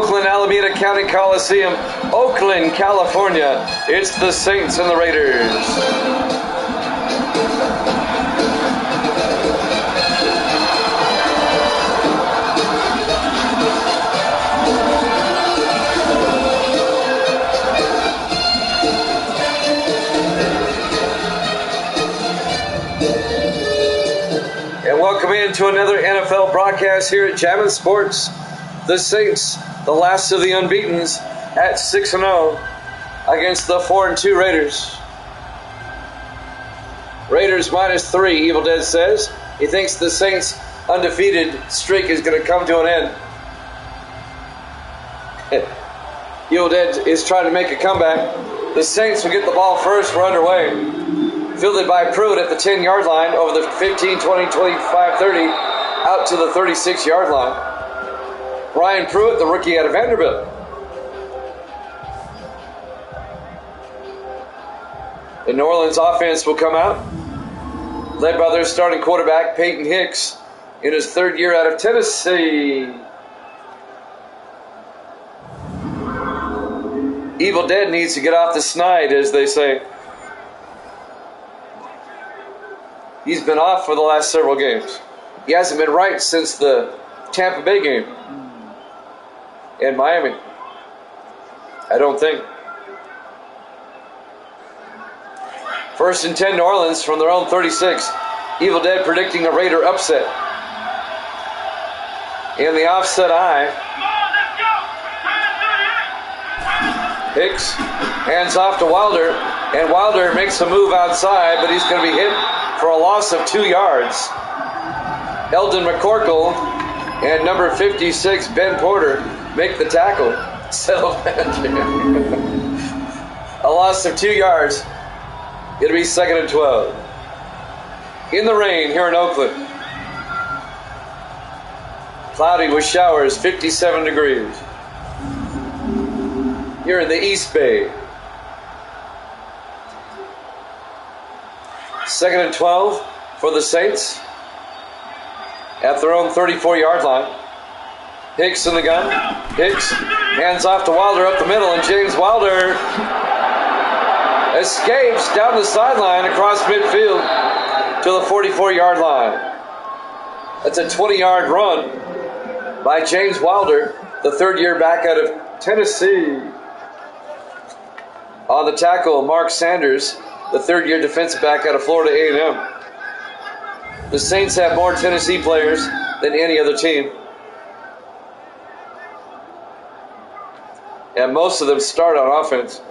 Oakland Alameda County Coliseum, Oakland, California. It's the Saints and the Raiders. And welcome into another NFL broadcast here at Jammin' Sports. The Saints, the last of the unbeatens, at 6-0 against the 4-2 Raiders. Raiders -3, Evil Dead says. He thinks the Saints' undefeated streak is going to come to an end. Evil Dead is trying to make a comeback. The Saints will get the ball first. We're underway. Fielded by Pruitt at the 10-yard line over the 15, 20, 25, 30, out to the 36-yard line. Ryan Pruitt, the rookie out of Vanderbilt. The New Orleans offense will come out, led by their starting quarterback, Peyton Hicks, in his third year out of Tennessee. Evil Dead needs to get off the snide, as they say. He's been off for the last several games. He hasn't been right since the Tampa Bay game. In Miami. I don't think. 1st and 10 New Orleans from their own 36. Evil Dead predicting a Raider upset. In the offset eye. Hicks hands off to Wilder. And Wilder makes a move outside, but he's going to be hit for a loss of 2 yards. Eldon McCorkle and number 56, Ben Porter, make the tackle. Settle back. A loss of 2 yards. It'll be 2nd and 12. In the rain here in Oakland. Cloudy with showers, 57 degrees. Here in the East Bay. 2nd and 12 for the Saints. At their own 34-yard line. Hicks in the gun. Hicks hands off to Wilder up the middle, and James Wilder escapes down the sideline across midfield to the 44-yard line. That's a 20-yard run by James Wilder, the third-year back out of Tennessee. On the tackle, Mark Sanders, the third-year defensive back out of Florida A&M. The Saints have more Tennessee players than any other team. And most of them start on offense.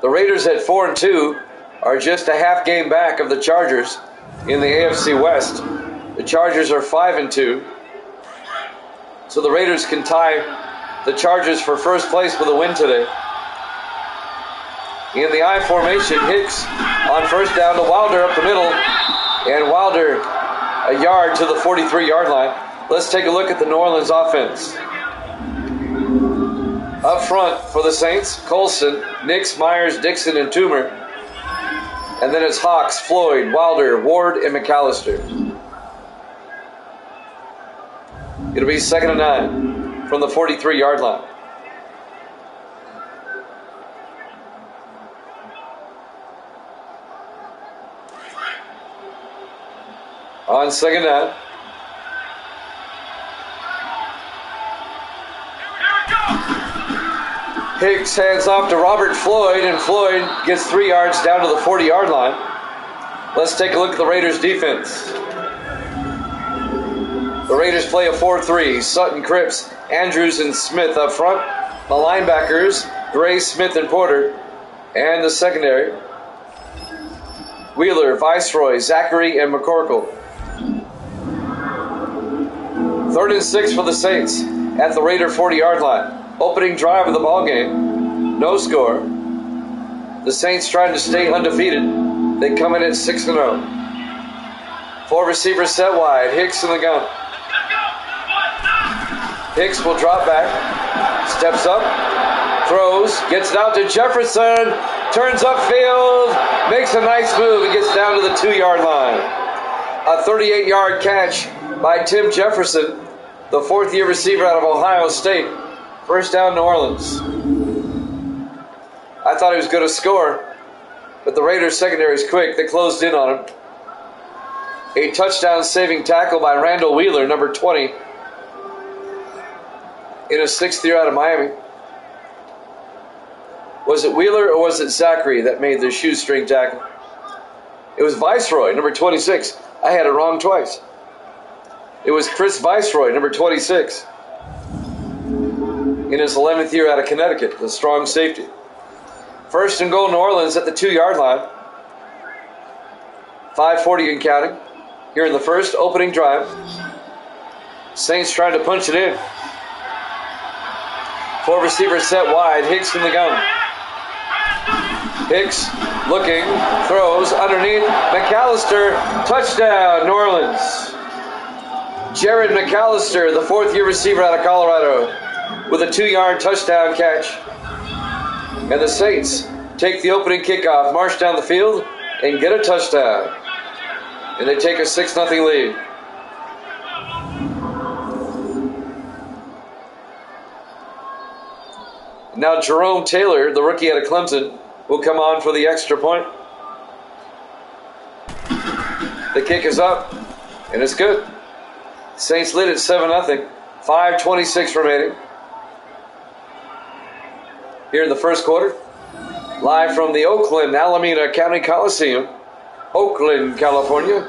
The Raiders at 4-2 are just a half game back of the Chargers in the AFC West. The Chargers are 5-2. So the Raiders can tie the Chargers for first place with a win today. In the I formation, Hicks on first down to Wilder up the middle. And Wilder a yard to the 43-yard line. Let's take a look at the New Orleans offense. Up front for the Saints, Colson, Nix, Myers, Dixon, and Toomer. And then it's Hawks, Floyd, Wilder, Ward, and McAllister. It'll be 2nd and 9 from the 43-yard line. On 2nd down. Hicks hands off to Robert Floyd, and Floyd gets 3 yards down to the 40-yard line. Let's take a look at the Raiders' defense. The Raiders play a 4-3. Sutton, Cripps, Andrews, and Smith up front. The linebackers, Gray, Smith, and Porter. And the secondary, Wheeler, Viceroy, Zachary, and McCorkle. 3rd and 6 for the Saints at the Raider 40-yard line. Opening drive of the ball game. No score. The Saints trying to stay undefeated. They come in at 6-0. 4 receivers set wide. Hicks in the gun. Hicks will drop back. Steps up. Throws. Gets it out to Jefferson. turns upfield, makes a nice move, and gets down to the 2-yard line. A 38-yard catch by Tim Jefferson, the 4th-year receiver out of Ohio State. First down, New Orleans. I thought he was going to score, but the Raiders' secondary is quick. They closed in on him. A touchdown-saving tackle by Randall Wheeler, number 20, in his 6th year out of Miami. Was it Wheeler or was it Zachary that made the shoestring tackle? It was Viceroy, number 26. I had it wrong twice. It was Chris Viceroy, number 26, in his 11th year out of Connecticut, the strong safety. First and goal, New Orleans at the 2-yard line. 5:40 and counting. Here in the first opening drive. Saints trying to punch it in. 4 receivers set wide. Hicks in the gun. Hicks looking, throws underneath. McAllister, touchdown, New Orleans. Jared McAllister, the 4th-year receiver out of Colorado, with a 2-yard touchdown catch. And the Saints take the opening kickoff, march down the field, and get a touchdown. And they take a 6-0 lead. Now Jerome Taylor, the rookie out of Clemson, will come on for the extra point. The kick is up, and it's good. Saints lead at 7-0. 5:26 remaining. Here in the first quarter, live from the Oakland Alameda County Coliseum, Oakland, California.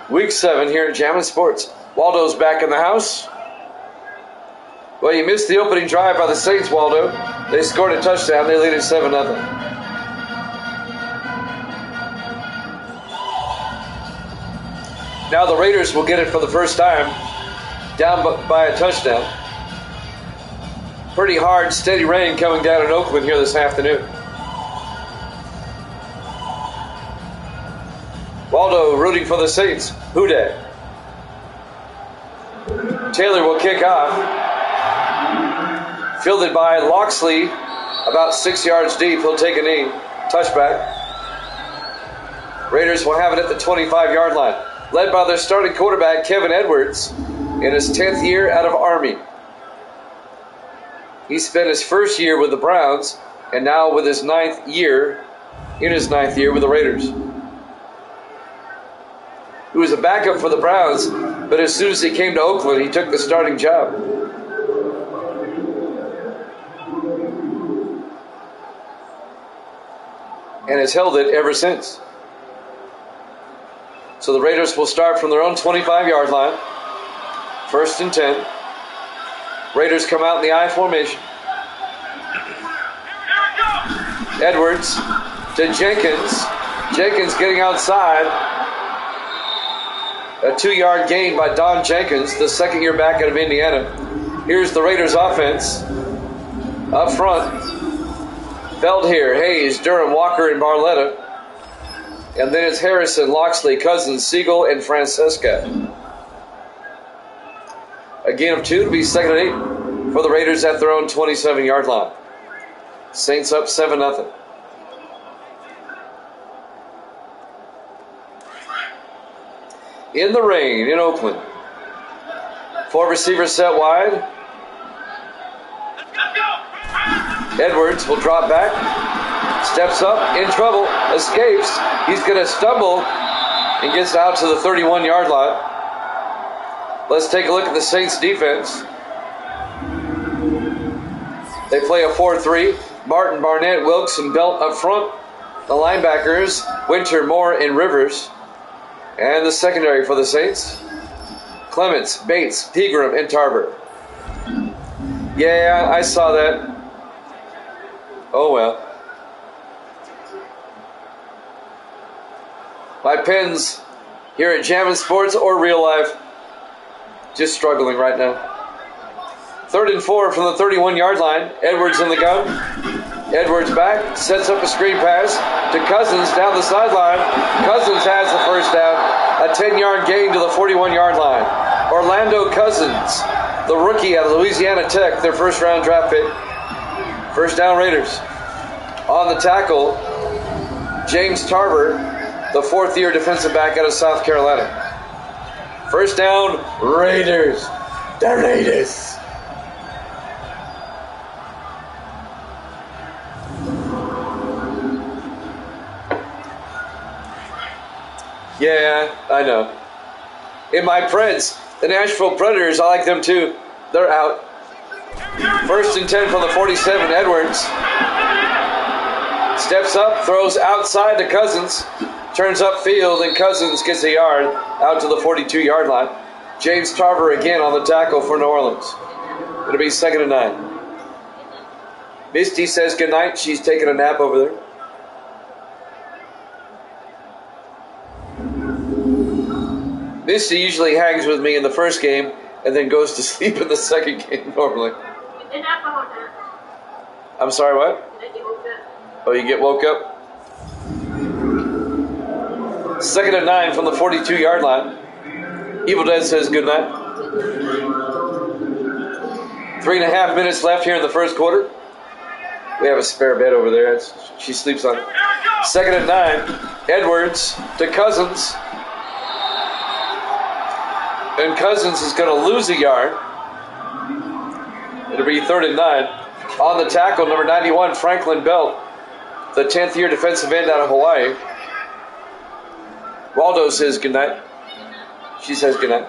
Week 7 here at Jammin' Sports. Waldo's back in the house. Well, you missed the opening drive by the Saints, Waldo. They scored a touchdown. They lead at 7-0. Now the Raiders will get it for the first time, down by a touchdown. Pretty hard, steady rain coming down in Oakland here this afternoon. Waldo rooting for the Saints. Who dat? Taylor will kick off. Fielded by Loxley, about 6 yards deep. He'll take a knee. Touchback. Raiders will have it at the 25-yard line. Led by their starting quarterback, Kevin Edwards, in his 10th year out of Army. He spent his first year with the Browns, and now with his 9th year, with the Raiders. He was a backup for the Browns, but as soon as he came to Oakland, he took the starting job. And has held it ever since. So the Raiders will start from their own 25-yard line. 1st and 10. Raiders come out in the I formation. Edwards to Jenkins. Jenkins getting outside. A 2-yard gain by Don Jenkins, the 2nd-year back out of Indiana. Here's the Raiders offense. Up front. Feldheer, Hayes, Durham, Walker, and Barletta. And then it's Harrison, Loxley, Cousins, Siegel, and Francesca. A gain of 2 to be 2nd and 8 for the Raiders at their own 27-yard line. Saints up 7-0. In the rain in Oakland. 4 receivers set wide. Edwards will drop back. Steps up, in trouble, escapes. He's going to stumble and gets out to the 31-yard line. Let's take a look at the Saints defense. They play a 4-3. Martin, Barnett, Wilkes, and Belt up front. The linebackers, Winter, Moore, and Rivers. And the secondary for the Saints, Clements, Bates, Pegram, and Tarver. Yeah, I saw that. Oh well. My pens here at Jammin' Sports or real life, just struggling right now. 3rd and 4 from the 31-yard line. Edwards in the gun. Edwards back, sets up a screen pass to Cousins down the sideline. Cousins has the first down. A 10-yard gain to the 41-yard line. Orlando Cousins, the rookie out of Louisiana Tech, their first-round draft pick. First down Raiders. On the tackle, James Tarver, the fourth-year defensive back out of South Carolina. First down, Raiders. The Raiders. Yeah, I know. In my Preds, the Nashville Predators, I like them too. They're out. First and 10 from the 47, Edwards. Steps up, throws outside to Cousins. Turns upfield, and Cousins gets a yard out to the 42-yard line. James Tarver again on the tackle for New Orleans. It'll be 2nd and 9. Misty says goodnight. She's taking a nap over there. Misty usually hangs with me in the first game and then goes to sleep in the second game normally. I'm sorry, what? Oh, you get woke up? 2nd and 9 from the 42-yard line. Evil Dead says goodnight. 3.5 minutes left here in the first quarter. We have a spare bed over there. She sleeps on it. 2nd and 9. Edwards to Cousins. And Cousins is going to lose a yard. It'll be 3rd and 9. On the tackle, number 91, Franklin Belt, the 10th-year defensive end out of Hawaii. Waldo says goodnight. She says goodnight.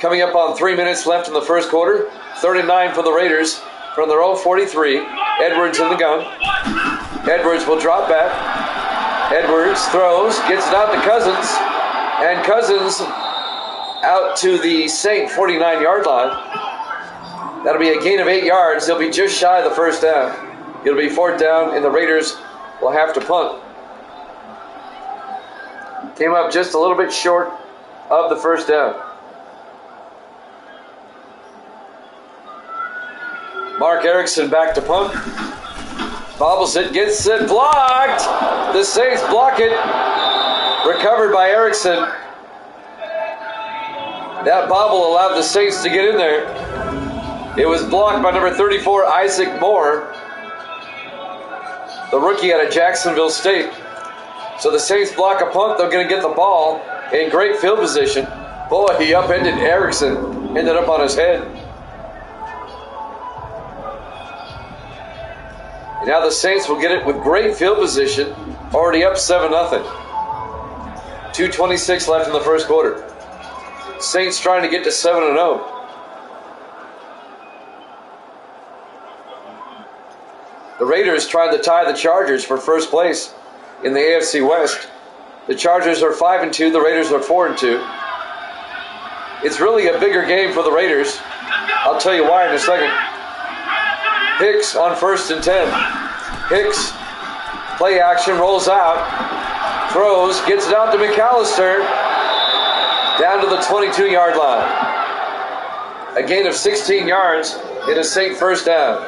Coming up on 3 minutes left in the first quarter. 3rd and 9 for the Raiders from their own 43. Edwards in the gun. Edwards will drop back. Edwards throws, gets it out to Cousins. And Cousins out to the Saint 49-yard line. That'll be a gain of 8 yards. They'll be just shy of the first down. It'll be 4th down, and the Raiders will have to punt. Came up just a little bit short of the first down. Mark Erickson back to punt. Bobbles it, gets it, blocked. The Saints block it. Recovered by Erickson. That bobble allowed the Saints to get in there. It was blocked by number 34, Isaac Moore, the rookie out of Jacksonville State. So the Saints block a punt. They're going to get the ball in great field position. Boy, he upended Erickson. Ended up on his head. And now the Saints will get it with great field position. Already up 7-0. 2:26 left in the first quarter. Saints trying to get to 7-0. The Raiders trying to tie the Chargers for first place in the AFC West. The Chargers are 5-2. The Raiders are 4-2. It's really a bigger game for the Raiders. I'll tell you why in a second. Hicks on 1st and 10. Hicks, play action, rolls out, throws, gets it out to McAllister, down to the 22-yard line. A gain of 16 yards in a Saint first down.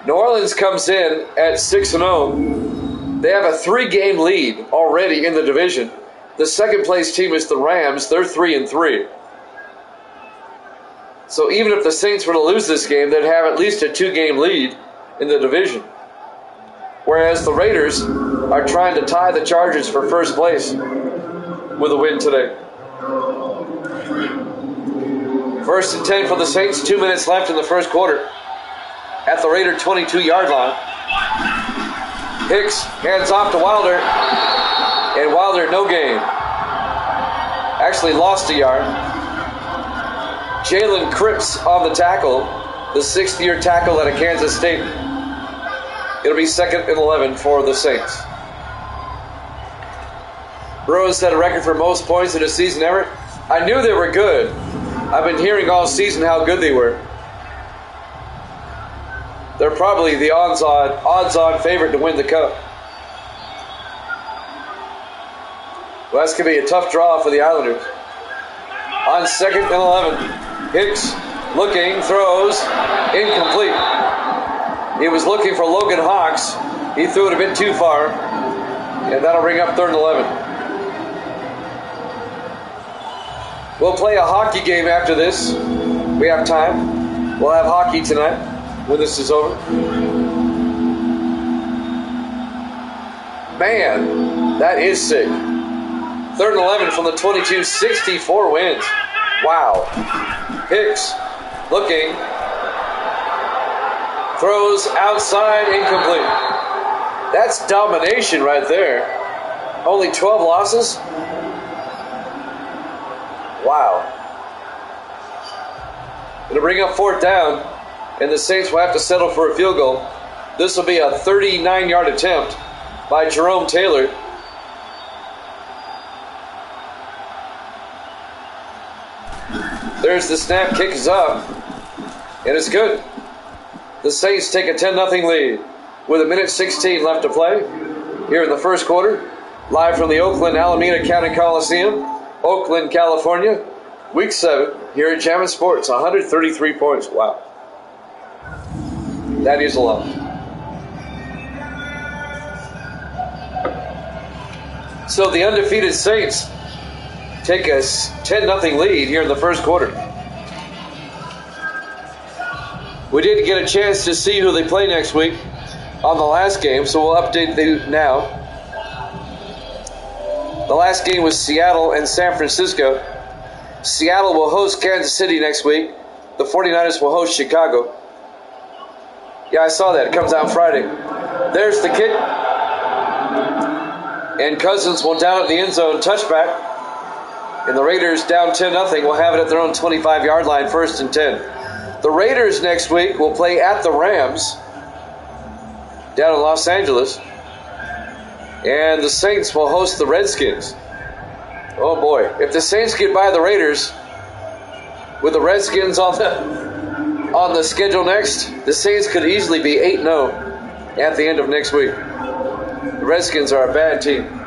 New Orleans comes in at 6-0. They have a 3-game lead already in the division. The second place team is the Rams. They're 3-3. So even if the Saints were to lose this game, they'd have at least a 2-game lead in the division. Whereas the Raiders are trying to tie the Chargers for first place with a win today. 1st and 10 for the Saints. 2 minutes left in the first quarter. At the Raider 22-yard line. Hicks hands off to Wilder. And Wilder, no gain. Actually lost a yard. Jalen Cripps on the tackle. The 6th-year tackle out of Kansas State. It'll be 2nd and 11 for the Saints. Bruins set a record for most points in a season ever. I knew they were good. I've been hearing all season how good they were. They're probably the odds-on favorite to win the Cup. Well, that's going to be a tough draw for the Islanders. On 2nd and 11, Hicks looking, throws, incomplete. He was looking for Logan Hawks. He threw it a bit too far, and that'll bring up 3rd and 11. We'll play a hockey game after this. We have time. We'll have hockey tonight when this is over. Man, that is sick. 3rd and 11 from the 22, 64 wins. Wow. Hicks looking. Throws outside, incomplete. That's domination right there. Only 12 losses? Wow. It'll bring up 4th down, and the Saints will have to settle for a field goal. This will be a 39-yard attempt by Jerome Taylor. There's the snap, kick is up, and it's good. The Saints take a 10-0 lead with 1:16 left to play here in the first quarter. Live from the Oakland Alameda County Coliseum, Oakland, California. Week 7 here at Jammin' Sports. 133 points. Wow. That is a lot. So the undefeated Saints take a 10-0 lead here in the first quarter. We didn't get a chance to see who they play next week on the last game, so we'll update you now. The last game was Seattle and San Francisco. Seattle will host Kansas City next week. The 49ers will host Chicago. Yeah, I saw that. It comes out Friday. There's the kick. And Cousins will down at the end zone, touchback. And the Raiders down 10-0 will have it at their own 25-yard line, 1st and 10. The Raiders next week will play at the Rams down in Los Angeles. And the Saints will host the Redskins. Oh boy, if the Saints get by the Raiders with the Redskins on the schedule next, the Saints could easily be 8-0 at the end of next week. The Redskins are a bad team.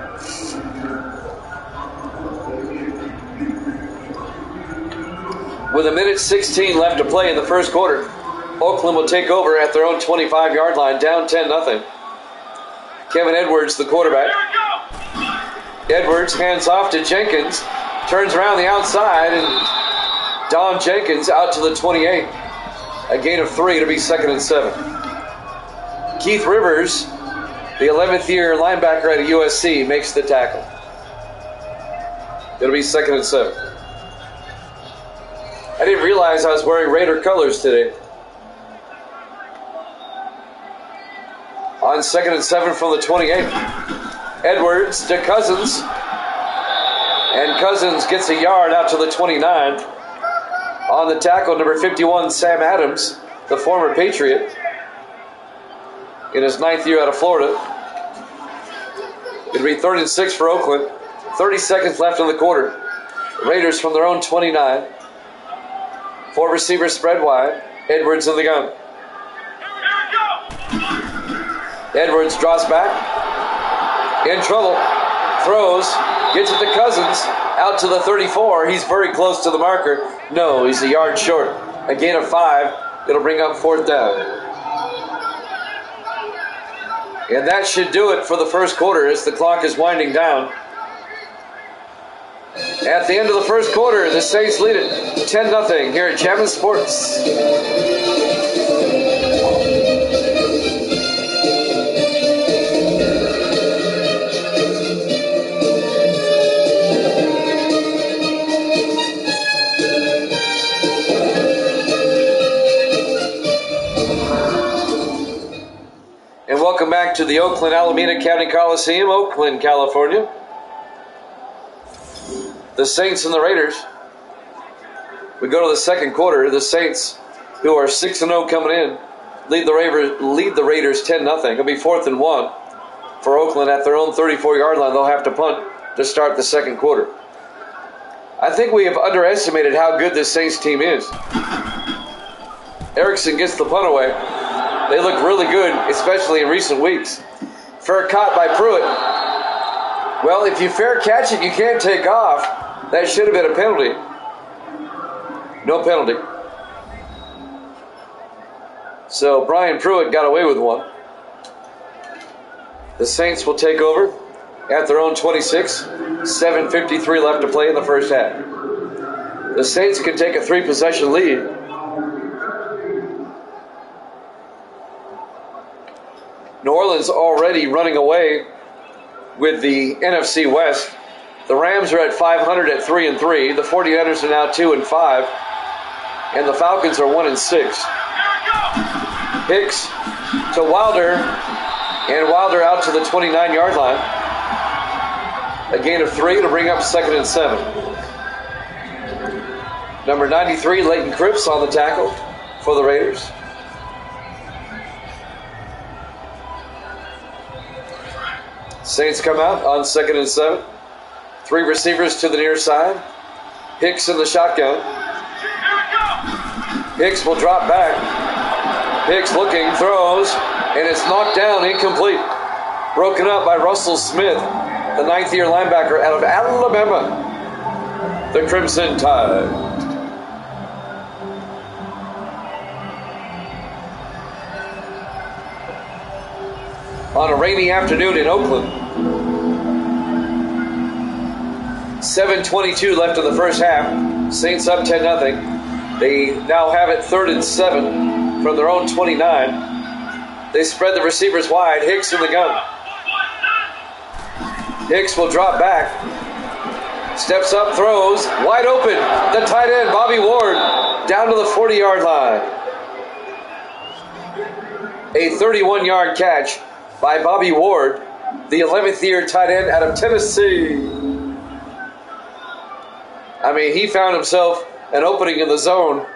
With 1:16 left to play in the first quarter, Oakland will take over at their own 25-yard line, down 10-0. Kevin Edwards, the quarterback. Edwards hands off to Jenkins, turns around the outside, and Don Jenkins out to the 28. A gain of 3 to be 2nd and 7. Keith Rivers, the 11th year linebacker at USC, makes the tackle. It'll be 2nd and 7. I didn't realize I was wearing Raider colors today. On 2nd and 7 from the 28. Edwards to Cousins. And Cousins gets a yard out to the 29. On the tackle, number 51, Sam Adams, the former Patriot, in his 9th year out of Florida. It'll be 3rd and 6 for Oakland. 30 seconds left in the quarter. Raiders from their own 29. 4 receivers spread wide. Edwards in the gun. Edwards draws back. In trouble. Throws. Gets it to Cousins. Out to the 34. He's very close to the marker. No, he's a yard short. A gain of 5. It'll bring up 4th down. And that should do it for the first quarter as the clock is winding down. At the end of the first quarter, the Saints lead it 10-0 here at Jammin' Sports. And welcome back to the Oakland Alameda County Coliseum, Oakland, California. The Saints and the Raiders. We go to the second quarter. The Saints, who are 6-0 coming in, lead the Raiders 10-0. It'll be 4th and 1 for Oakland at their own 34-yard line. They'll have to punt to start the second quarter. I think we have underestimated how good this Saints team is. Erickson gets the punt away. They look really good, especially in recent weeks. Fair caught by Pruitt. Well, if you fair catch it, you can't take off. That should have been a penalty. No penalty. So Brian Pruitt got away with one. The Saints will take over at their own 26. 7:53 left to play in the first half. The Saints can take a 3-possession lead. New Orleans already running away with the NFC West. The Rams are at 500 at 3-3. The 49ers are now 2-5. And the Falcons are 1-6. Hicks to Wilder. And Wilder out to the 29-yard line. A gain of 3 to bring up 2nd and 7. Number 93, Leighton Cripps on the tackle for the Raiders. Saints come out on 2nd and 7. 3 receivers to the near side. Hicks in the shotgun. Hicks will drop back. Hicks looking, throws, and it's knocked down, incomplete. Broken up by Russell Smith, the 9th-year linebacker out of Alabama. The Crimson Tide. On a rainy afternoon in Oakland. 7:22 left in the first half. Saints up 10-0. They now have it 3rd and 7 from their own 29. They spread the receivers wide. Hicks in the gun. Hicks will drop back. Steps up, throws. Wide open. The tight end, Bobby Ward, down to the 40-yard line. A 31-yard catch by Bobby Ward, the 11th-year tight end out of Tennessee. I mean, he found himself an opening in the zone,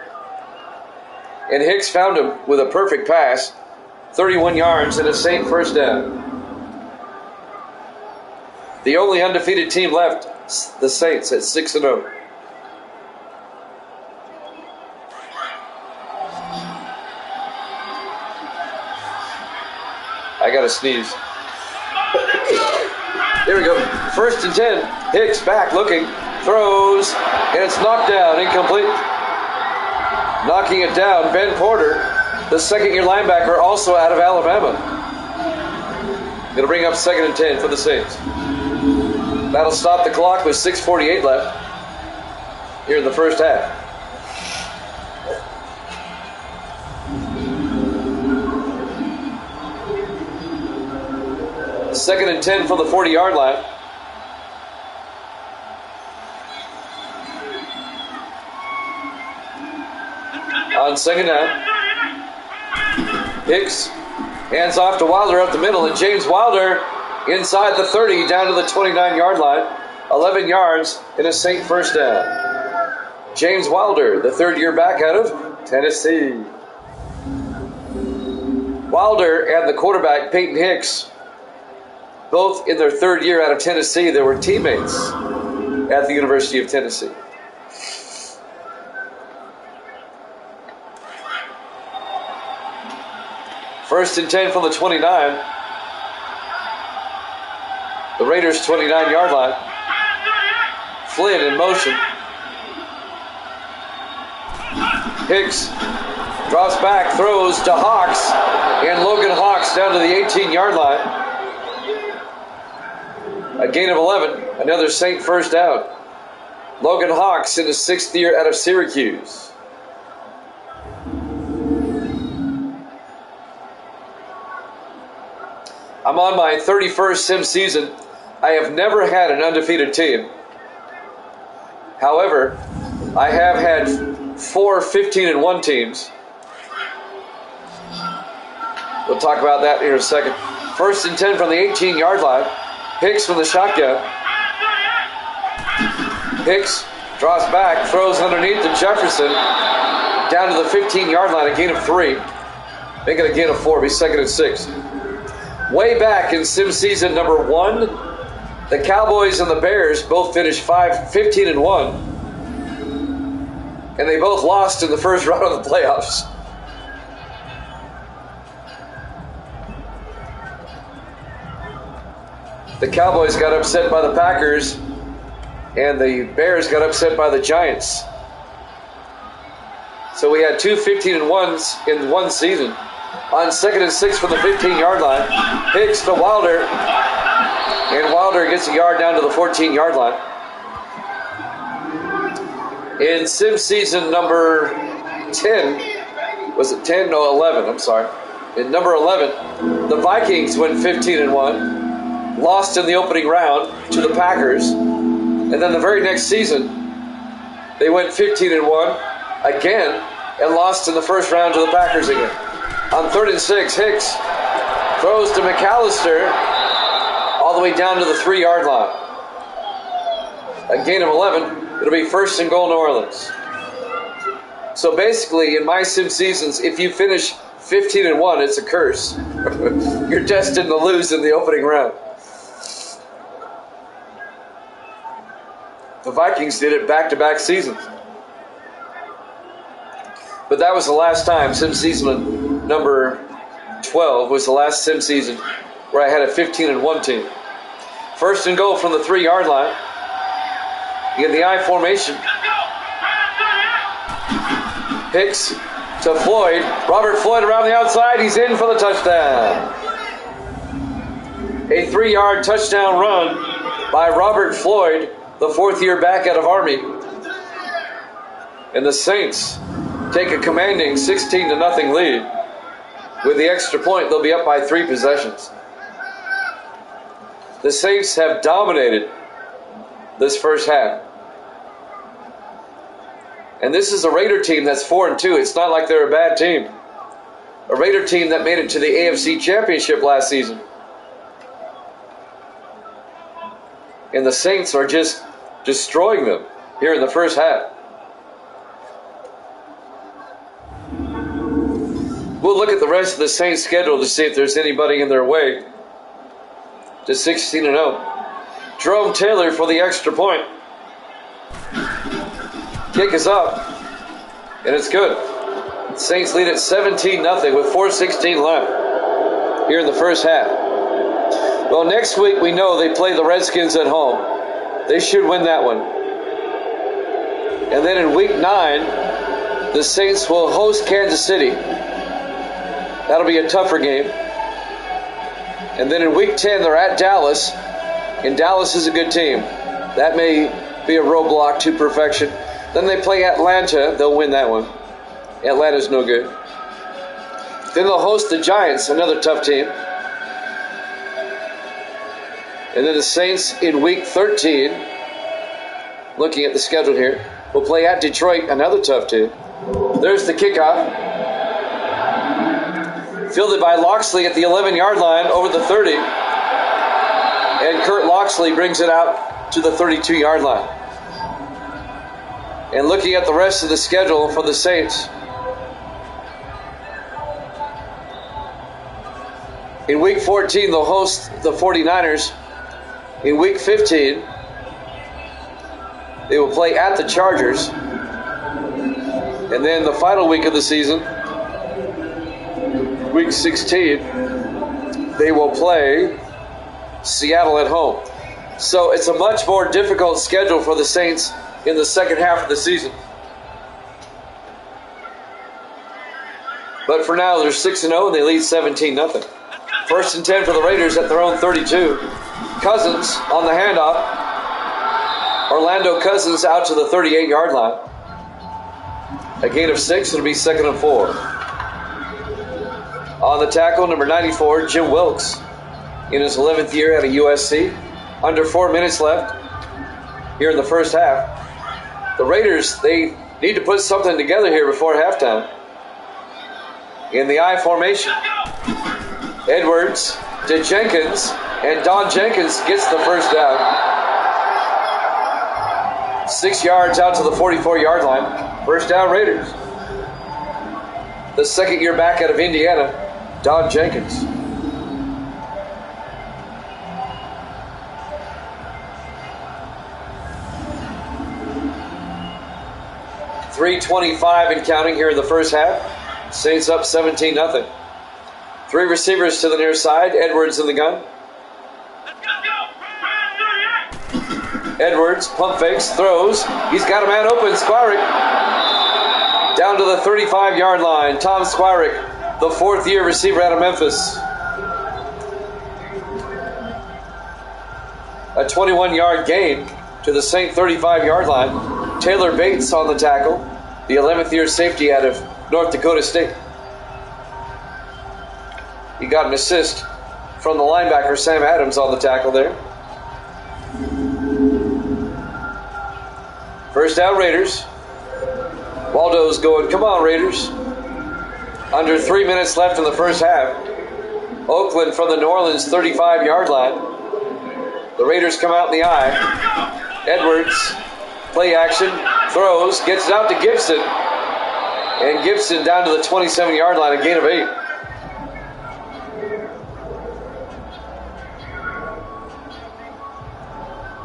and Hicks found him with a perfect pass. 31 yards and a Saint first down. The only undefeated team left, the Saints, at 6-0. I gotta sneeze. There we go. 1st and 10. Hicks back looking. Throws. And it's knocked down. Incomplete. Knocking it down, Ben Porter, the 2nd-year linebacker, also out of Alabama. Going to bring up 2nd and 10 for the Saints. That'll stop the clock with 6:48 left here in the first half. Second and 10 from the 40-yard line. On 2nd down. Hicks hands off to Wilder up the middle, and James Wilder inside the 30 down to the 29-yard line. 11 yards and a Saint first down. James Wilder, the 3rd-year back out of Tennessee. Wilder and the quarterback, Peyton Hicks, both in their 3rd year out of Tennessee. They were teammates at the University of Tennessee. First and 10 from the 29. The Raiders' 29-yard line. Flynn in motion. Hicks drops back, throws to Hawks, and Logan Hawks down to the 18-yard line. A gain of 11, another Saint first down. Logan Hawks in his 6th year out of Syracuse. I'm on my 31st sim season. I have never had an undefeated team. However, I have had 4 15-1 teams. We'll talk about that in a second. First and 10 from the 18-yard line. Hicks from the shotgun. Hicks draws back, throws underneath to Jefferson. Down to the 15-yard line, a gain of 3. Make it a gain of 4, be 2nd and 6. Way back in sim season number 1, the Cowboys and the Bears both finished 15-1. And they both lost in the first round of the playoffs. The Cowboys got upset by the Packers, and the Bears got upset by the Giants. So we had 2 15-1s in one season. On 2nd and 6 from the 15-yard line, Hicks to Wilder, and Wilder gets a yard down to the 14-yard line. In sim season number 10, was it 10? No, 11, I'm sorry. In number 11, the Vikings went 15-1. lost in the opening round to the Packers. And then the very next season, they went 15-1 again and lost in the first round to the Packers again. On 3rd and 6, Hicks throws to McAllister all the way down to the 3-yard line. A gain of 11. It'll be 1st and goal, New Orleans. So basically, in my sim seasons, if you finish 15-1, it's a curse. You're destined to lose in the opening round. The Vikings did it back-to-back seasons. But that was the last time. Sim season number 12 was the last sim season where I had a 15-1 team. 1st and goal from the 3-yard line. In the I formation. Hicks to Floyd. Robert Floyd around the outside. He's in for the touchdown. A 3-yard touchdown run by Robert Floyd, the 4th-year back out of Army. And the Saints take a commanding 16-0 lead. With the extra point, they'll be up by 3 possessions. The Saints have dominated this first half. And this is a Raider team that's 4-2. It's not like they're a bad team. A Raider team that made it to the AFC Championship last season. And the Saints are just destroying them here in the first half. We'll look at the rest of the Saints' schedule to see if there's anybody in their way to 16-0. Jerome Taylor for the extra point. Kick is up, and it's good. Saints lead at 17-0 with 4:16 left here in the first half. Well, next week we know they play the Redskins at home. They should win that one. And then in week 9, the Saints will host Kansas City. That'll be a tougher game. And then in week 10, they're at Dallas, and Dallas is a good team. That may be a roadblock to perfection. Then they play Atlanta. They'll win that one. Atlanta's no good. Then they'll host the Giants, another tough team. And then the Saints in week 13, looking at the schedule here, will play at Detroit, another tough team. There's the kickoff. Fielded by Loxley at the 11-yard line over the 30. And Kurt Loxley brings it out to the 32-yard line. And looking at the rest of the schedule for the Saints, in week 14, they'll host the 49ers. In week 15, they will play at the Chargers. And then the final week of the season, week 16, they will play Seattle at home. So it's a much more difficult schedule for the Saints in the second half of the season. But for now, they're 6-0 and they lead 17-0. 1st and 10 for the Raiders at their own 32. Cousins on the handoff. Orlando Cousins out to the 38-yard line. A gain of 6, it'll be 2nd and 4. On the tackle, number 94, Jim Wilkes, in his 11th year at USC. Under 4 minutes left here in the first half. The Raiders, they need to put something together here before halftime. In the I formation, Edwards to Jenkins, and Don Jenkins gets the first down. 6 yards out to the 44-yard line. First down, Raiders. The 2nd-year back out of Indiana, Don Jenkins. .325 and counting here in the first half. Saints up 17-0. 3 receivers to the near side. Edwards in the gun. Edwards pump fakes, throws. He's got a man open. Squarick down to the 35-yard line. Tom Squarick, the 4th-year receiver out of Memphis. A 21-yard gain to the Saint 35-yard line. Taylor Bates on the tackle, the 11th-year safety out of North Dakota State. He got an assist from the linebacker, Sam Adams, on the tackle there. First down, Raiders. Waldo's going, come on, Raiders. Under 3 minutes left in the first half. Oakland from the New Orleans 35-yard line. The Raiders come out in the eye. Edwards, play action, throws, gets it out to Gibson. And Gibson down to the 27-yard line, a gain of 8.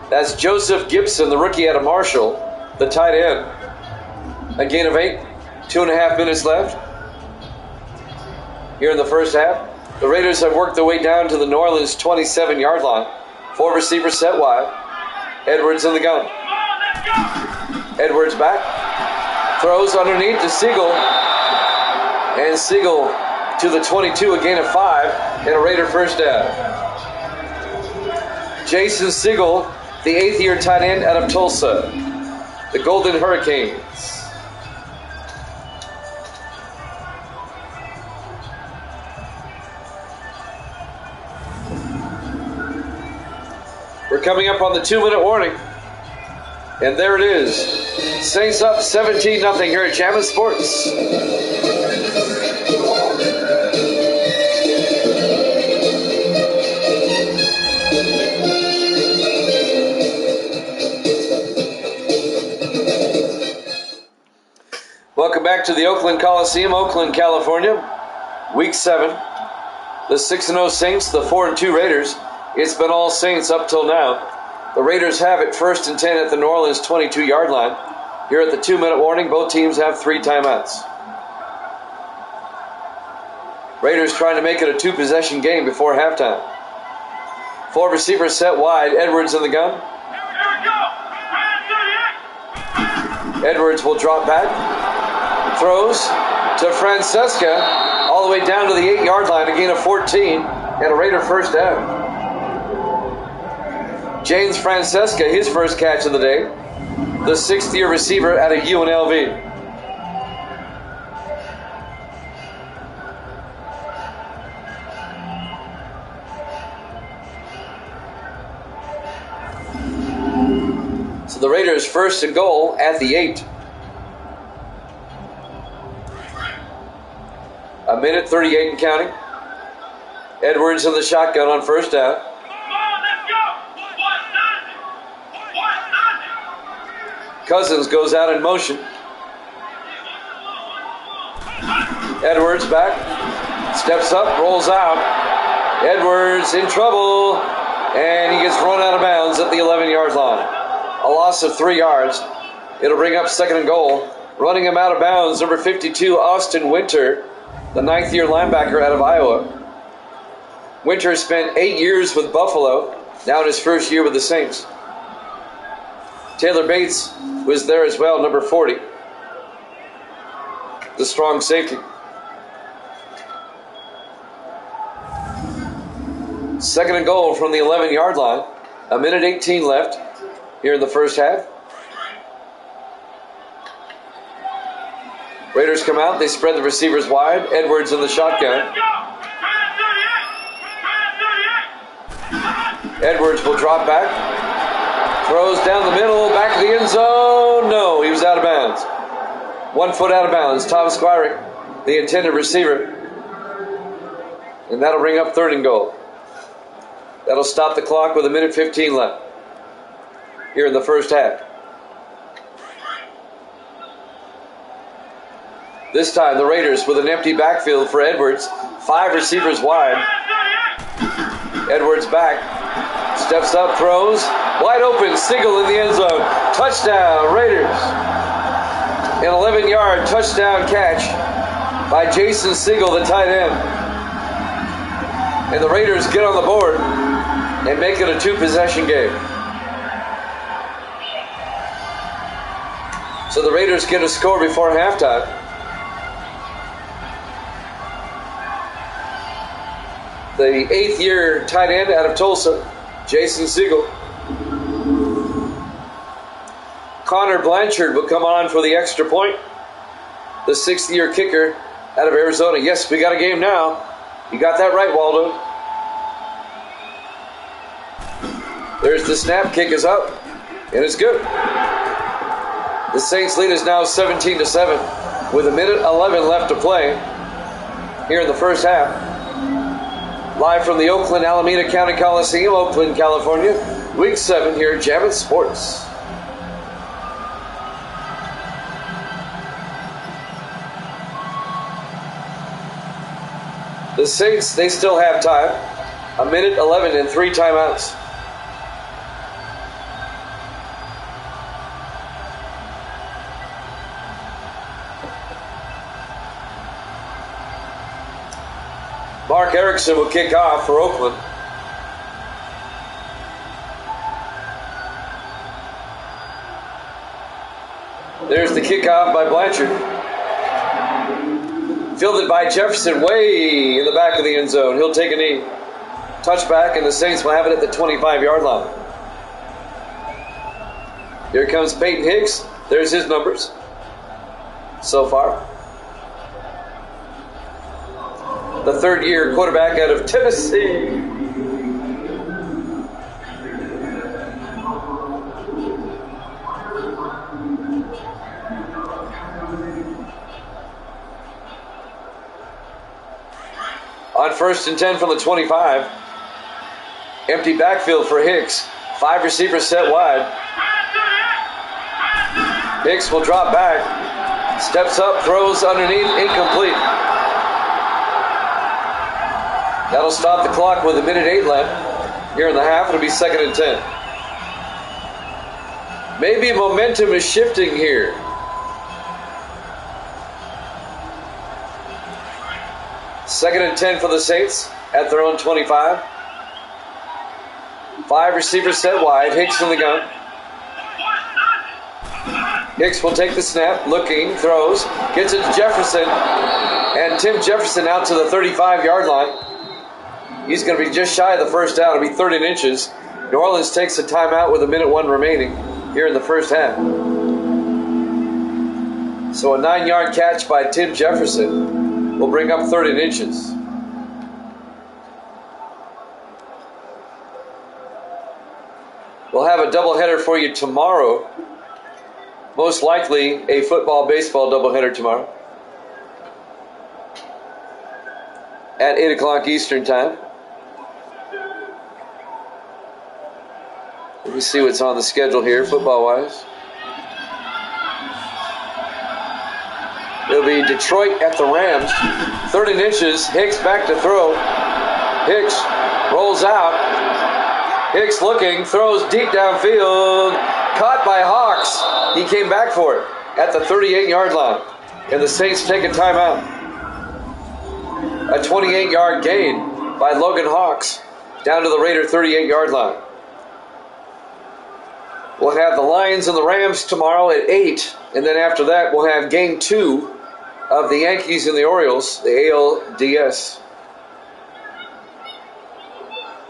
That's Joseph Gibson, the rookie out of Marshall, the tight end. A gain of 8. 2.5 minutes left here in the first half. The Raiders have worked their way down to the New Orleans 27-yard line. 4 receivers set wide. Edwards in the gun. Edwards back. Throws underneath to Siegel. And Siegel to the 22, a gain of 5, and a Raider first down. Jason Siegel, the 8th-year tight end out of Tulsa. The Golden Hurricanes. We're coming up on the 2-minute warning. And there it is. Saints up 17-0 here at Jammin' Sports. Welcome back to the Oakland Coliseum, Oakland, California. Week 7. The 6-0 Saints, the 4-2 Raiders. It's been all Saints up till now. The Raiders have it 1st and 10 at the New Orleans 22-yard line. Here at the 2-minute warning, both teams have 3 timeouts. Raiders trying to make it a 2-possession game before halftime. 4 receivers set wide. Edwards in the gun. Edwards will drop back. Throws to Francesca all the way down to the 8-yard line, a gain of 14, and a Raider first down. James Francesca, his first catch of the day, the 6th-year receiver out of UNLV. So the Raiders first and goal at the 8. A minute 38 and counting. Edwards in the shotgun on first down. Cousins goes out in motion. Edwards back. Steps up, rolls out. Edwards in trouble. And he gets run out of bounds at the 11-yard line. A loss of 3 yards. It'll bring up 2nd and goal. Running him out of bounds, number 52, Austin Winter, the 9th-year linebacker out of Iowa. Winter spent 8 years with Buffalo, now in his first year with the Saints. Taylor Bates was there as well, number 40, the strong safety. 2nd and goal from the 11-yard line. A minute 18 left here in the first half. Raiders come out. They spread the receivers wide. Edwards in the shotgun. Edwards will drop back. Throws down the middle, back of the end zone. No, he was out of bounds. 1 foot out of bounds. Tom Squirick, the intended receiver. And that'll bring up 3rd and goal. That'll stop the clock with a minute 15 left here in the first half. This time the Raiders with an empty backfield for Edwards. 5 receivers wide. Edwards back. Steps up, throws. Wide open, Siegel in the end zone. Touchdown, Raiders. An 11-yard touchdown catch by Jason Siegel, the tight end. And the Raiders get on the board and make it a 2-possession game. So the Raiders get a score before halftime. The 8th-year tight end out of Tulsa, Jason Siegel. Connor Blanchard will come on for the extra point. The 6th-year kicker out of Arizona. Yes, we got a game now. You got that right, Waldo. There's the snap, kick is up, and it's good. The Saints lead is now 17-7 with 1:11 left to play here in the first half. Live from the Oakland Alameda County Coliseum, Oakland, California. Week 7 here at Javits Sports. The Saints, they still have time. 1:11 and 3 timeouts. Mark Erickson will kick off for Oakland. There's the kickoff by Blanchard. Fielded by Jefferson way in the back of the end zone. He'll take a knee. Touchback, and the Saints will have it at the 25-yard line. Here comes Peyton Hicks. There's his numbers so far. The third-year quarterback out of Tennessee. On 1st and 10 from the 25. Empty backfield for Hicks. 5 receivers set wide. Hicks will drop back. Steps up, throws underneath, incomplete. That'll stop the clock with 1:08 left. Here in the half, it'll be 2nd and 10. Maybe momentum is shifting here. Second and 10 for the Saints at their own 25. 5 receivers set wide. Hicks in the gun. Hicks will take the snap, looking, throws, gets it to Jefferson, and Tim Jefferson out to the 35-yard line. He's going to be just shy of the first down. It'll be 13 inches. New Orleans takes a timeout with 1:01 remaining here in the first half. So a 9-yard catch by Tim Jefferson will bring up 13 inches. We'll have a doubleheader for you tomorrow. Most likely a football-baseball doubleheader tomorrow at 8 o'clock Eastern time. Let me see what's on the schedule here, football-wise. It'll be Detroit at the Rams. 13 inches. Hicks back to throw. Hicks rolls out. Hicks looking, throws deep downfield. Caught by Hawks. He came back for it at the 38-yard line. And the Saints take a timeout. A 28-yard gain by Logan Hawks down to the Raider 38-yard line. We'll have the Lions and the Rams tomorrow at 8. And then after that, we'll have game 2 of the Yankees and the Orioles, the ALDS.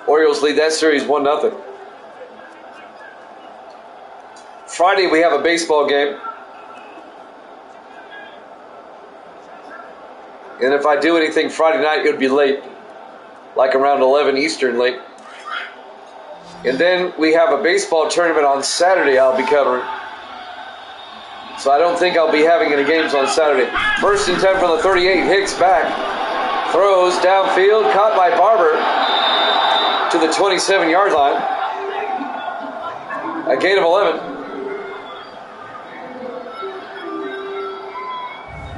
Orioles lead that series 1-0. Friday, we have a baseball game. And if I do anything Friday night, it would be late, like around 11 Eastern late. And then we have a baseball tournament on Saturday I'll be covering. So I don't think I'll be having any games on Saturday. 1st and 10 from the 38. Hicks back. Throws downfield. Caught by Barber to the 27-yard line. A gain of 11.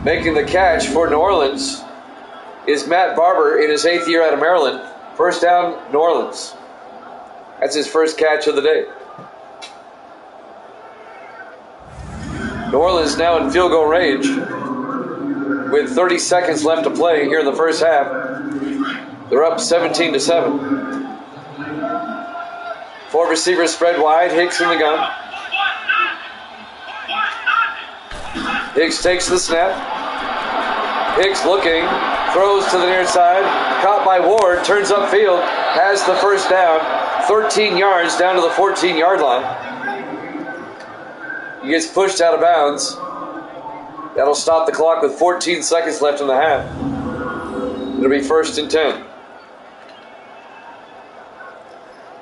Making the catch for New Orleans is Matt Barber in his 8th year out of Maryland. First down, New Orleans. That's his first catch of the day. New Orleans now in field goal range with 30 seconds left to play here in the first half. They're up 17-7. 4 receivers spread wide. Hicks in the gun. Hicks takes the snap. Hicks looking, throws to the near side. Caught by Ward, turns upfield, has the first down. 13 yards down to the 14-yard line. He gets pushed out of bounds. That'll stop the clock with 14 seconds left in the half. It'll be 1st and 10.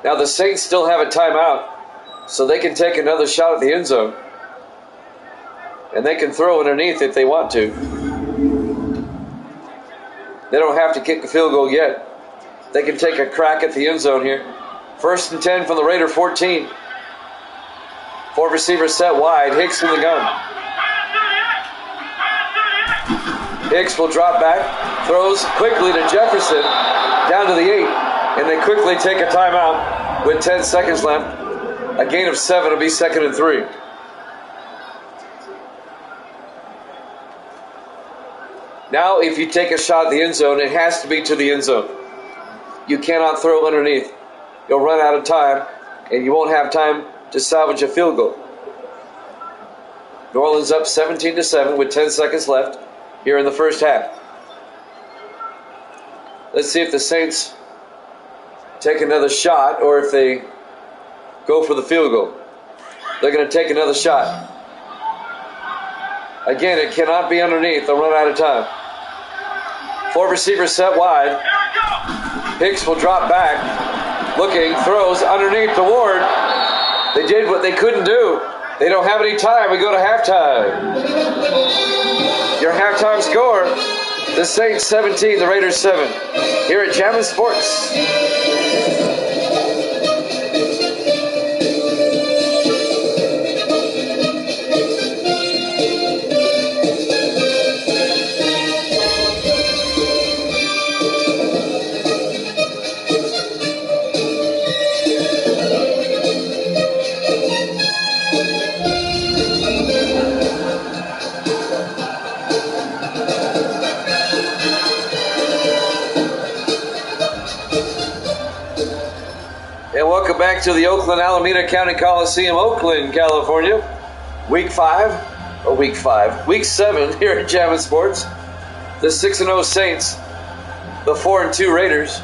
Now the Saints still have a timeout, so they can take another shot at the end zone. And they can throw underneath if they want to. They don't have to kick a field goal yet. They can take a crack at the end zone here. 1st and 10 from the Raider 14. 4 receivers set wide. Hicks in the gun. Hicks will drop back. Throws quickly to Jefferson. Down to the 8. And they quickly take a timeout with 10 seconds left. A gain of 7 will be 2nd and 3. Now, if you take a shot at the end zone, it has to be to the end zone. You cannot throw underneath. You'll run out of time, and you won't have time to salvage a field goal. New Orleans up 17-7 with 10 seconds left here in the first half. Let's see if the Saints take another shot or if they go for the field goal. They're going to take another shot. Again, it cannot be underneath. They'll run out of time. 4 receivers set wide. Hicks will drop back. Looking, throws underneath to Ward. They did what they couldn't do. They don't have any time. We go to halftime. Your halftime score, the Saints 17, the Raiders 7. Here at Jammin' Sports. Welcome back to the Oakland Alameda County Coliseum, Oakland, California. Week 7 here at Jammin' Sports. The 6-0 Saints, the 4-2 Raiders.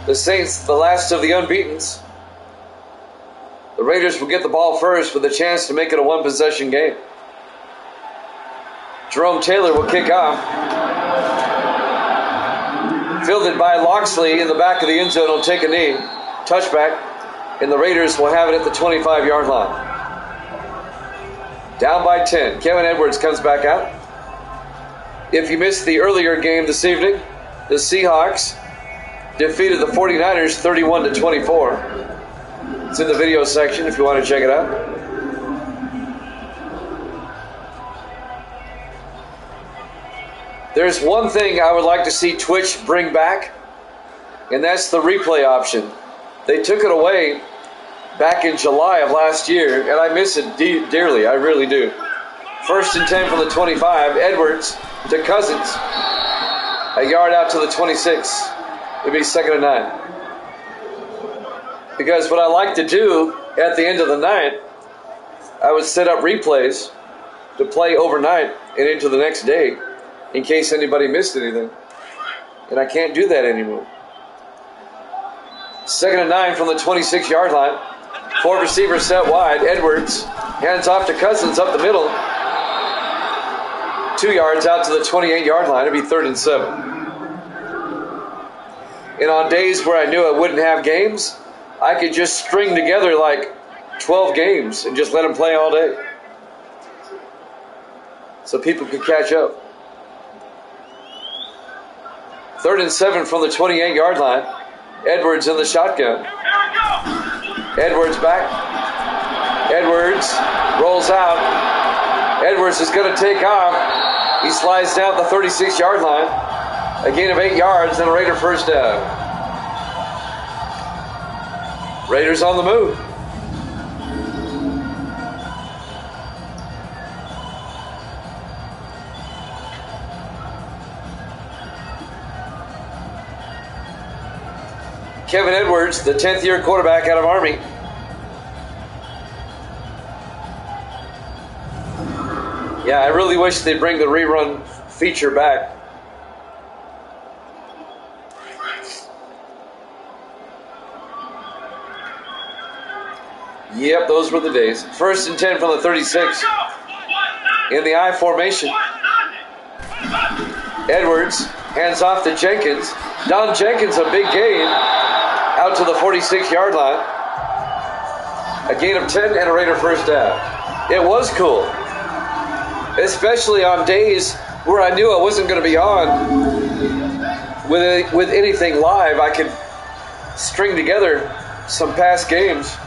The Saints, the last of the unbeatens. The Raiders will get the ball first with a chance to make it a one-possession game. Jerome Taylor will kick off. Fielded by Loxley in the back of the end zone. Will take a knee. Touchback. And the Raiders will have it at the 25-yard line. Down by 10. Kevin Edwards comes back out. If you missed the earlier game this evening, the Seahawks defeated the 49ers 31-24. It's in the video section if you want to check it out. There's one thing I would like to see Twitch bring back, and that's the replay option. They took it away back in July of last year, and I miss it dearly. I really do. 1st and 10 from the 25. Edwards to Cousins. A yard out to the 26. It'd be 2nd and 9. Because what I like to do at the end of the night, I would set up replays to play overnight and into the next day, in case anybody missed anything. And I can't do that anymore. 2nd and 9 from the 26-yard line. 4 receivers set wide. Edwards hands off to Cousins up the middle. 2 yards out to the 28-yard line. It'll be 3rd and 7. And on days where I knew I wouldn't have games, I could just string together like 12 games and just let them play all day, so people could catch up. 3rd and 7 from the 28-yard line. Edwards in the shotgun. Edwards back. Edwards rolls out. Edwards is going to take off. He slides down the 36-yard line. A gain of 8 yards and a Raider first down. Raiders on the move. Kevin Edwards, the 10th-year quarterback out of Army. Yeah, I really wish they'd bring the rerun feature back. Yep, those were the days. 1st and 10 from the 36. In the I formation. Edwards Hands off to Jenkins. Don Jenkins, a big gain out to the 46-yard line. A gain of 10 and a Raider first down. It was cool, especially on days where I knew I wasn't going to be on with anything live. I could string together some past games.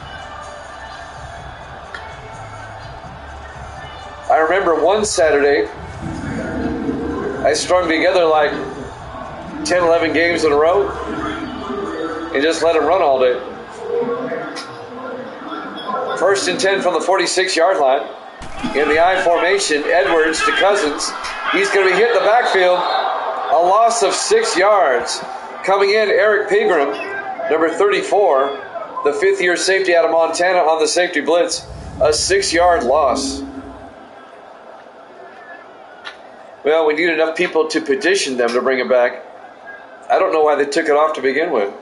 I remember one Saturday, I strung together like 10, 11 games in a row and just let them run all day. First and 10 from the 46-yard line. In the I formation, Edwards to Cousins. He's going to be hit in the backfield. A loss of 6 yards. Coming in, Eric Pegram, number 34, the fifth-year safety out of Montana on the safety blitz. A 6-yard loss. Well, we need enough people to petition them to bring it back. I don't know why they took it off to begin with.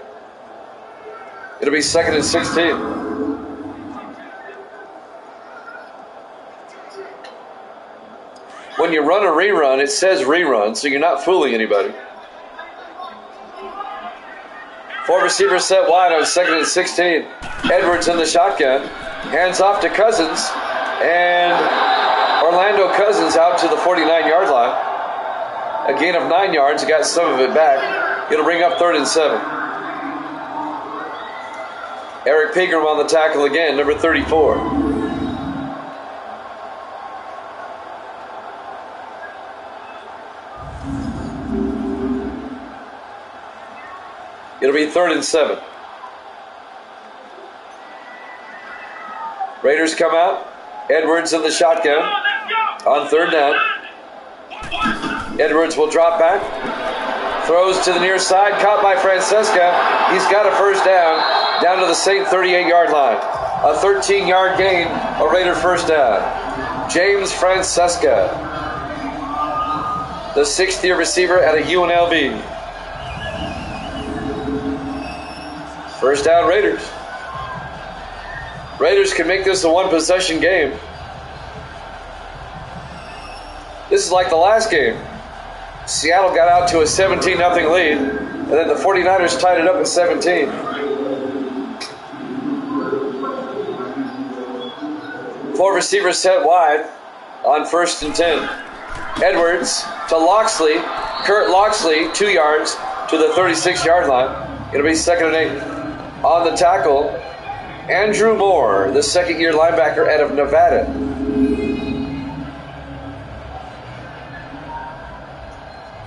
It'll be 2nd and 16. When you run a rerun, it says rerun, so you're not fooling anybody. 4 receivers set wide on 2nd and 16. Edwards in the shotgun. Hands off to Cousins. And Orlando Cousins out to the 49-yard line. A gain of 9 yards. He got some of it back. It'll bring up 3rd and 7. Eric Pegram on the tackle again, number 34. It'll be 3rd and 7. Raiders come out. Edwards in the shotgun on 3rd down. Edwards will drop back. Throws to the near side. Caught by Francesca. He's got a first down to the St. 38-yard line. A 13-yard gain. A Raider first down. James Francesca, the 6th-year receiver at a UNLV. First down, Raiders. Raiders can make this a one-possession game. This is like the last game. Seattle got out to a 17-0 lead, and then the 49ers tied it up at 17. Four receivers set wide on 1st and 10. Edwards to Loxley. Kurt Loxley, 2 yards to the 36-yard line. It'll be 2nd and 8. On the tackle, Andrew Moore, the 2nd-year linebacker out of Nevada.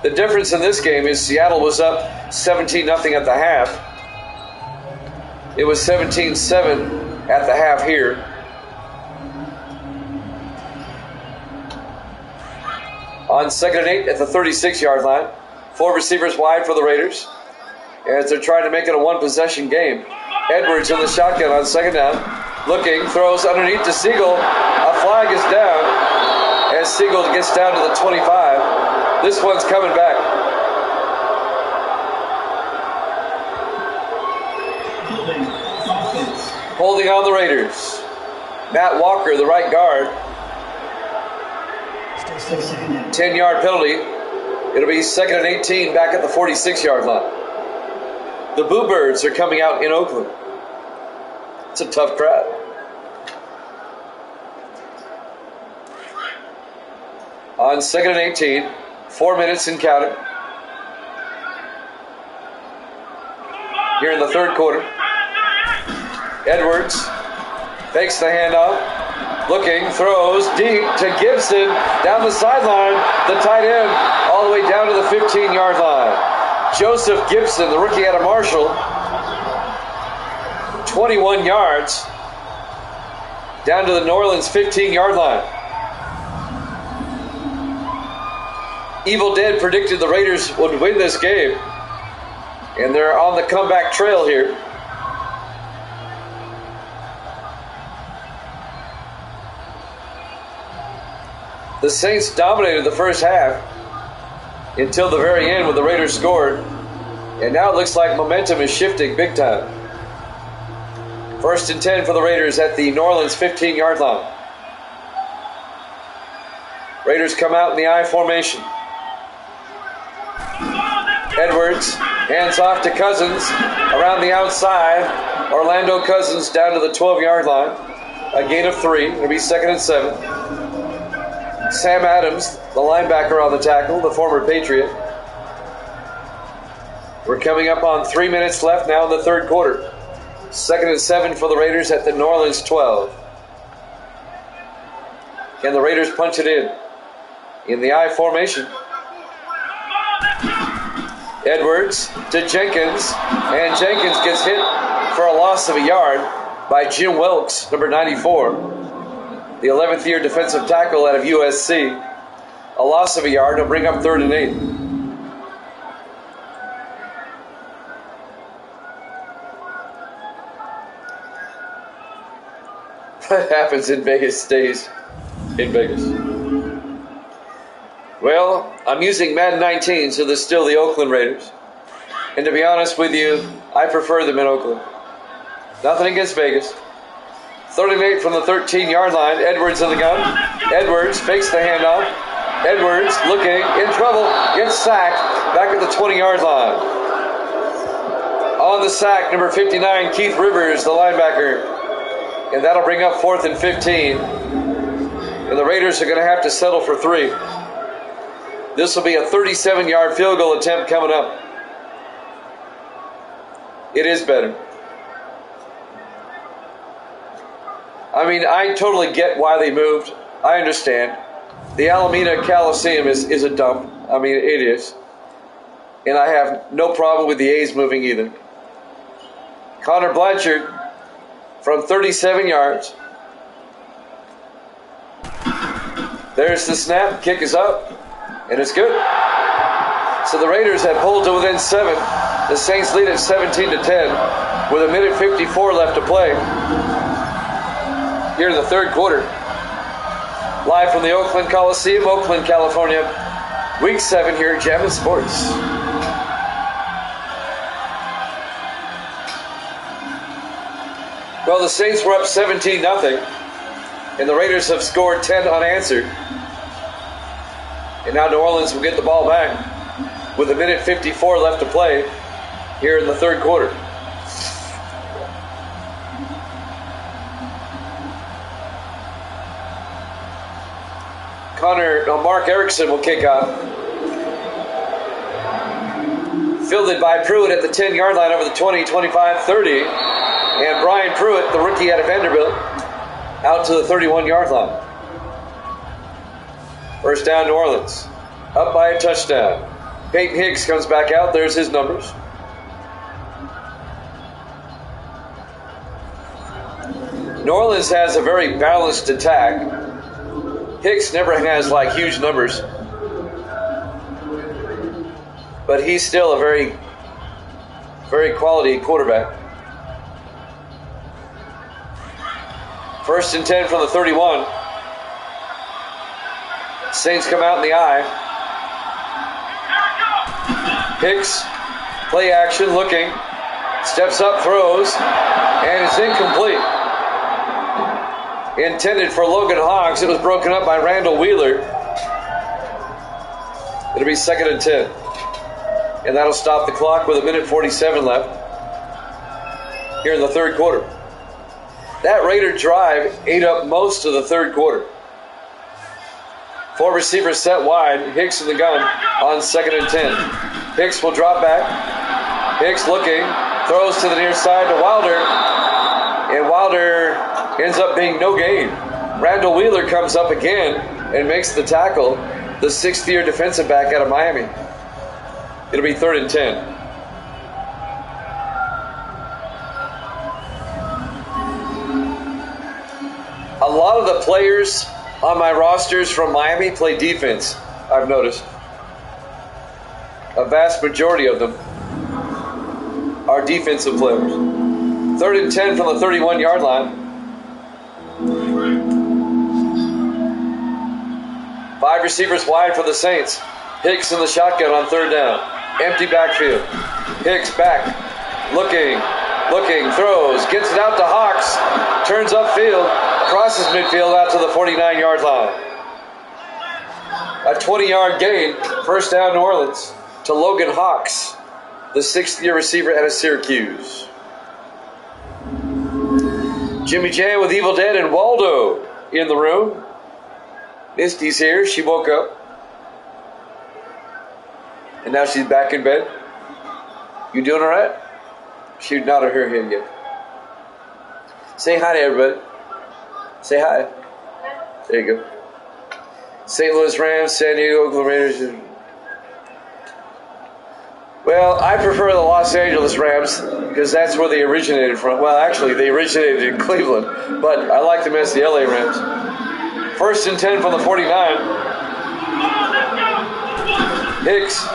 The difference in this game is Seattle was up 17-0 at the half. It was 17-7 at the half here. On 2nd and 8 at the 36-yard line. 4 receivers wide for the Raiders as they're trying to make it a one-possession game. Edwards in the shotgun on 2nd down. Looking, throws underneath to Siegel. A flag is down as Siegel gets down to the 25. This one's coming back. Holding on the Raiders. Matt Walker, the right guard. 10-yard penalty. It'll be 2nd and 18 back at the 46-yard line. The Boo Birds are coming out in Oakland. It's a tough crowd. On 2nd and 18, 4 minutes and counting. Here in the 3rd quarter. Edwards fakes the handoff. Looking, throws deep to Gibson. Down the sideline, the tight end, all the way down to the 15-yard line. Joseph Gibson, the rookie out of Marshall, 21 yards down to the New Orleans 15-yard line. Evil Dead predicted the Raiders would win this game, and they're on the comeback trail here. The Saints dominated the first half until the very end when the Raiders scored. And now it looks like momentum is shifting big time. 1st and 10 for the Raiders at the New Orleans 15-yard line. Raiders come out in the I formation. Edwards hands off to Cousins around the outside. Orlando Cousins down to the 12-yard line. A gain of 3. It'll be 2nd and 7. Sam Adams, the linebacker on the tackle, the former Patriot. We're coming up on 3 minutes left now in the third quarter. 2nd and 7 for the Raiders at the New Orleans 12. Can the Raiders punch it in the I formation? Edwards to Jenkins, and Jenkins gets hit for a loss of a yard by Jim Wilkes, number 94, the 11th year defensive tackle out of USC. A loss of a yard will bring up 3rd and 8. What happens in Vegas stays in Vegas. Well, I'm using Madden 19, so they're still the Oakland Raiders. And to be honest with you, I prefer them in Oakland. Nothing against Vegas. 3rd and 8 from the 13-yard line. Edwards in the gun. Edwards fakes the handoff. Edwards looking, in trouble, gets sacked, back at the 20-yard line. On the sack, number 59, Keith Rivers, the linebacker. And that'll bring up 4th and 15. And the Raiders are going to have to settle for 3. This will be a 37-yard field goal attempt coming up. It is better. I mean, I totally get why they moved. I understand. The Alameda Coliseum is a dump. I mean, it is. And I have no problem with the A's moving either. Connor Blanchard from 37 yards. There's the snap. Kick is up. And it's good. So the Raiders have pulled to within 7. The Saints lead at 17-10 with 1:54 left to play. Here in the third quarter. Live from the Oakland Coliseum, Oakland, California. Week 7 here at Jammin' Sports. Well, the Saints were up 17-0. And the Raiders have scored 10 unanswered. And now New Orleans will get the ball back with 1:54 left to play here in the third quarter. Mark Erickson will kick off. Fielded by Pruitt at the 10-yard line over the 20, 25, 30. And Brian Pruitt, the rookie out of Vanderbilt, out to the 31-yard line. First down, New Orleans. Up by a touchdown. Peyton Higgs comes back out. There's his numbers. New Orleans has a very balanced attack. Hicks never has like huge numbers, but he's still a very, very quality quarterback. 1st and 10 from the 31. Saints come out in the I. Hicks, play action, looking, steps up, throws, and it's incomplete. Intended for Logan Hawks. It was broken up by Randall Wheeler. It'll be 2nd and 10. And that'll stop the clock with 1:47 left here in the third quarter. That Raider drive ate up most of the third quarter. 4 receivers set wide. Hicks in the gun on 2nd and 10. Hicks will drop back. Hicks looking. Throws to the near side to Wilder. And Wilder ends up being no gain. Randall Wheeler comes up again and makes the tackle. The 6th-year defensive back out of Miami. It'll be 3rd and 10. A lot of the players on my rosters from Miami play defense, I've noticed. A vast majority of them are defensive players. 3rd and 10 from the 31-yard line. 5 receivers wide for the Saints. Hicks in the shotgun on 3rd down. Empty backfield. Hicks back. Looking, throws, gets it out to Hawks. Turns upfield, crosses midfield out to the 49-yard line. A 20-yard gain. First down, New Orleans. to Logan Hawks, the 6th-year receiver out of Syracuse. Jimmy J with Evil Dead and Waldo in the room. Misty's here. She woke up. And now she's back in bed. You doing all right? She nodded her head yet. Say hi to everybody. Say hi. There you go. St. Louis Rams, San Diego, Oakland Raiders. Well, I prefer the Los Angeles Rams because that's where they originated from. Well, actually, they originated in Cleveland, but I like them as the LA Rams. 1st and 10 from the 49. Hicks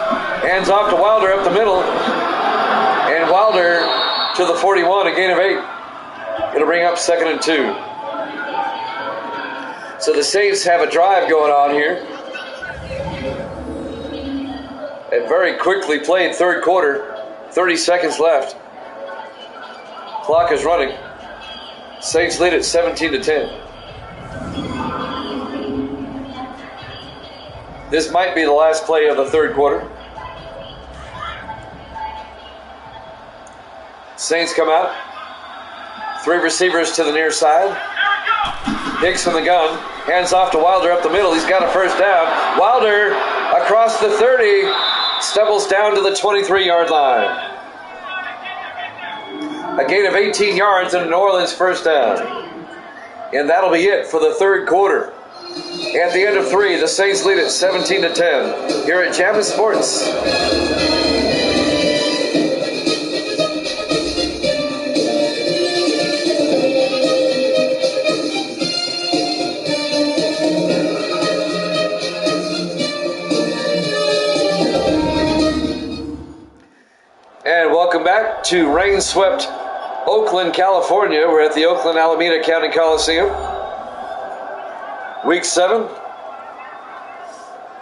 hands off to Wilder up the middle, and Wilder to the 41, a gain of 8. It'll bring up 2nd and 2. So the Saints have a drive going on here. It very quickly played 3rd quarter. 30 seconds left. Clock is running. Saints lead at 17-10. This might be the last play of the 3rd quarter. Saints come out. 3 receivers to the near side. Hicks in the gun. Hands off to Wilder up the middle. He's got a 1st down. Wilder across the 30. Stumbles down to the 23-yard line. A gain of 18 yards and a New Orleans 1st down. And that'll be it for the 3rd quarter. At the end of 3, the Saints lead at 17-10 here at Jammin' Sports. And welcome back to rain-swept Oakland, California. We're at the Oakland Alameda County Coliseum. Week 7.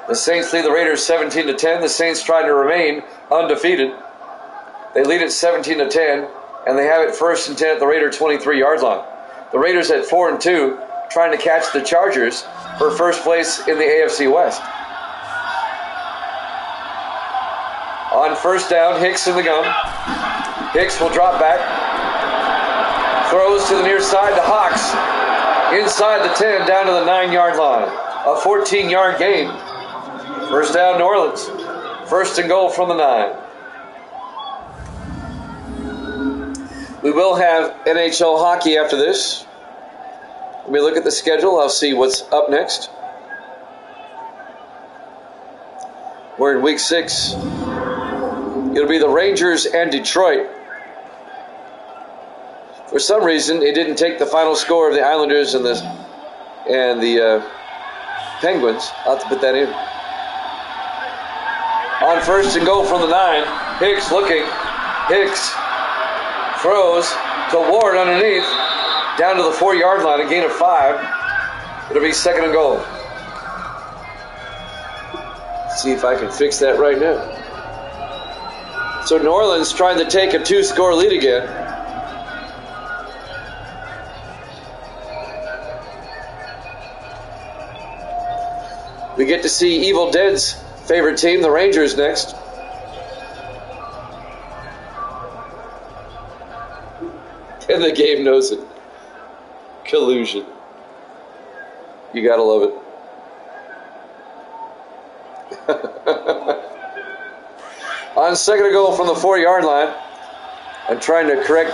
The Saints lead the Raiders 17-10. The Saints trying to remain undefeated. They lead at 17-10, and they have it 1st and 10 at the Raider 23-yard line. The Raiders at 4 and 2, trying to catch the Chargers for 1st place in the AFC West. On 1st down, Hicks in the gun. Hicks will drop back. Throws to the near side to Hawks. Inside the 10, down to the 9-yard line. A 14-yard gain. 1st down, New Orleans. 1st and goal from the 9. We will have NHL hockey after this. Let me look at the schedule. I'll see what's up next. We're in week 6. It'll be the Rangers and Detroit. For some reason, it didn't take the final score of the Islanders and the Penguins. I'll have to put that in. On 1st and goal from the 9, Hicks looking. Hicks throws to Ward underneath, down to the 4-yard line, a gain of 5. It'll be 2nd and goal. See if I can fix that right now. So New Orleans trying to take a 2-score lead again. We get to see Evil Dead's favorite team, the Rangers, next. And the game knows it. Collusion. You gotta love it. On 2nd and goal from the 4-yard line. I'm trying to correct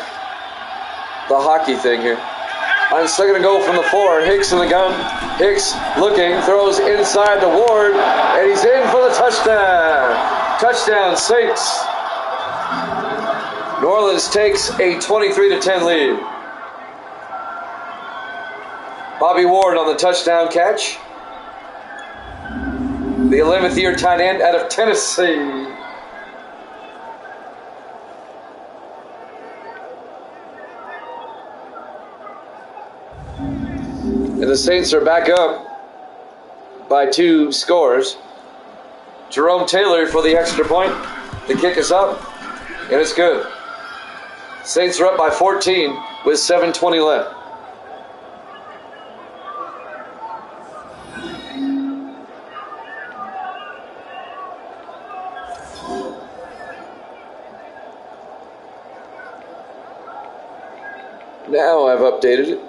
the hockey thing here. On 2nd and goal from the 4, Hicks in the gun. Hicks looking, throws inside to Ward, and he's in for the touchdown. Touchdown, Saints. New Orleans takes a 23-10 lead. Bobby Ward on the touchdown catch. The 11th-year tight end out of Tennessee. And the Saints are back up by 2 scores. Jerome Taylor for the extra point. The kick is up, and it's good. Saints are up by 14 with 7:20 left. Now I've updated it.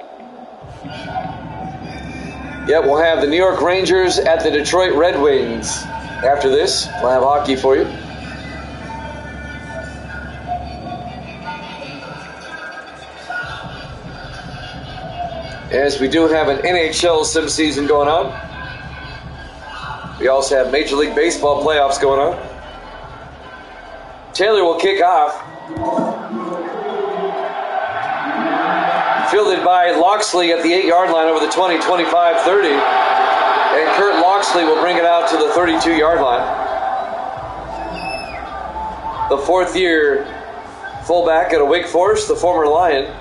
Yep, we'll have the New York Rangers at the Detroit Red Wings. After this, we'll have hockey for you. As we do have an NHL sim season going on. We also have Major League Baseball playoffs going on. Taylor will kick off. Fielded by Loxley at the 8-yard line over the 20, 25, 30. And Kurt Loxley will bring it out to the 32-yard line. The fourth-year fullback at Wake Forest, the former Lion.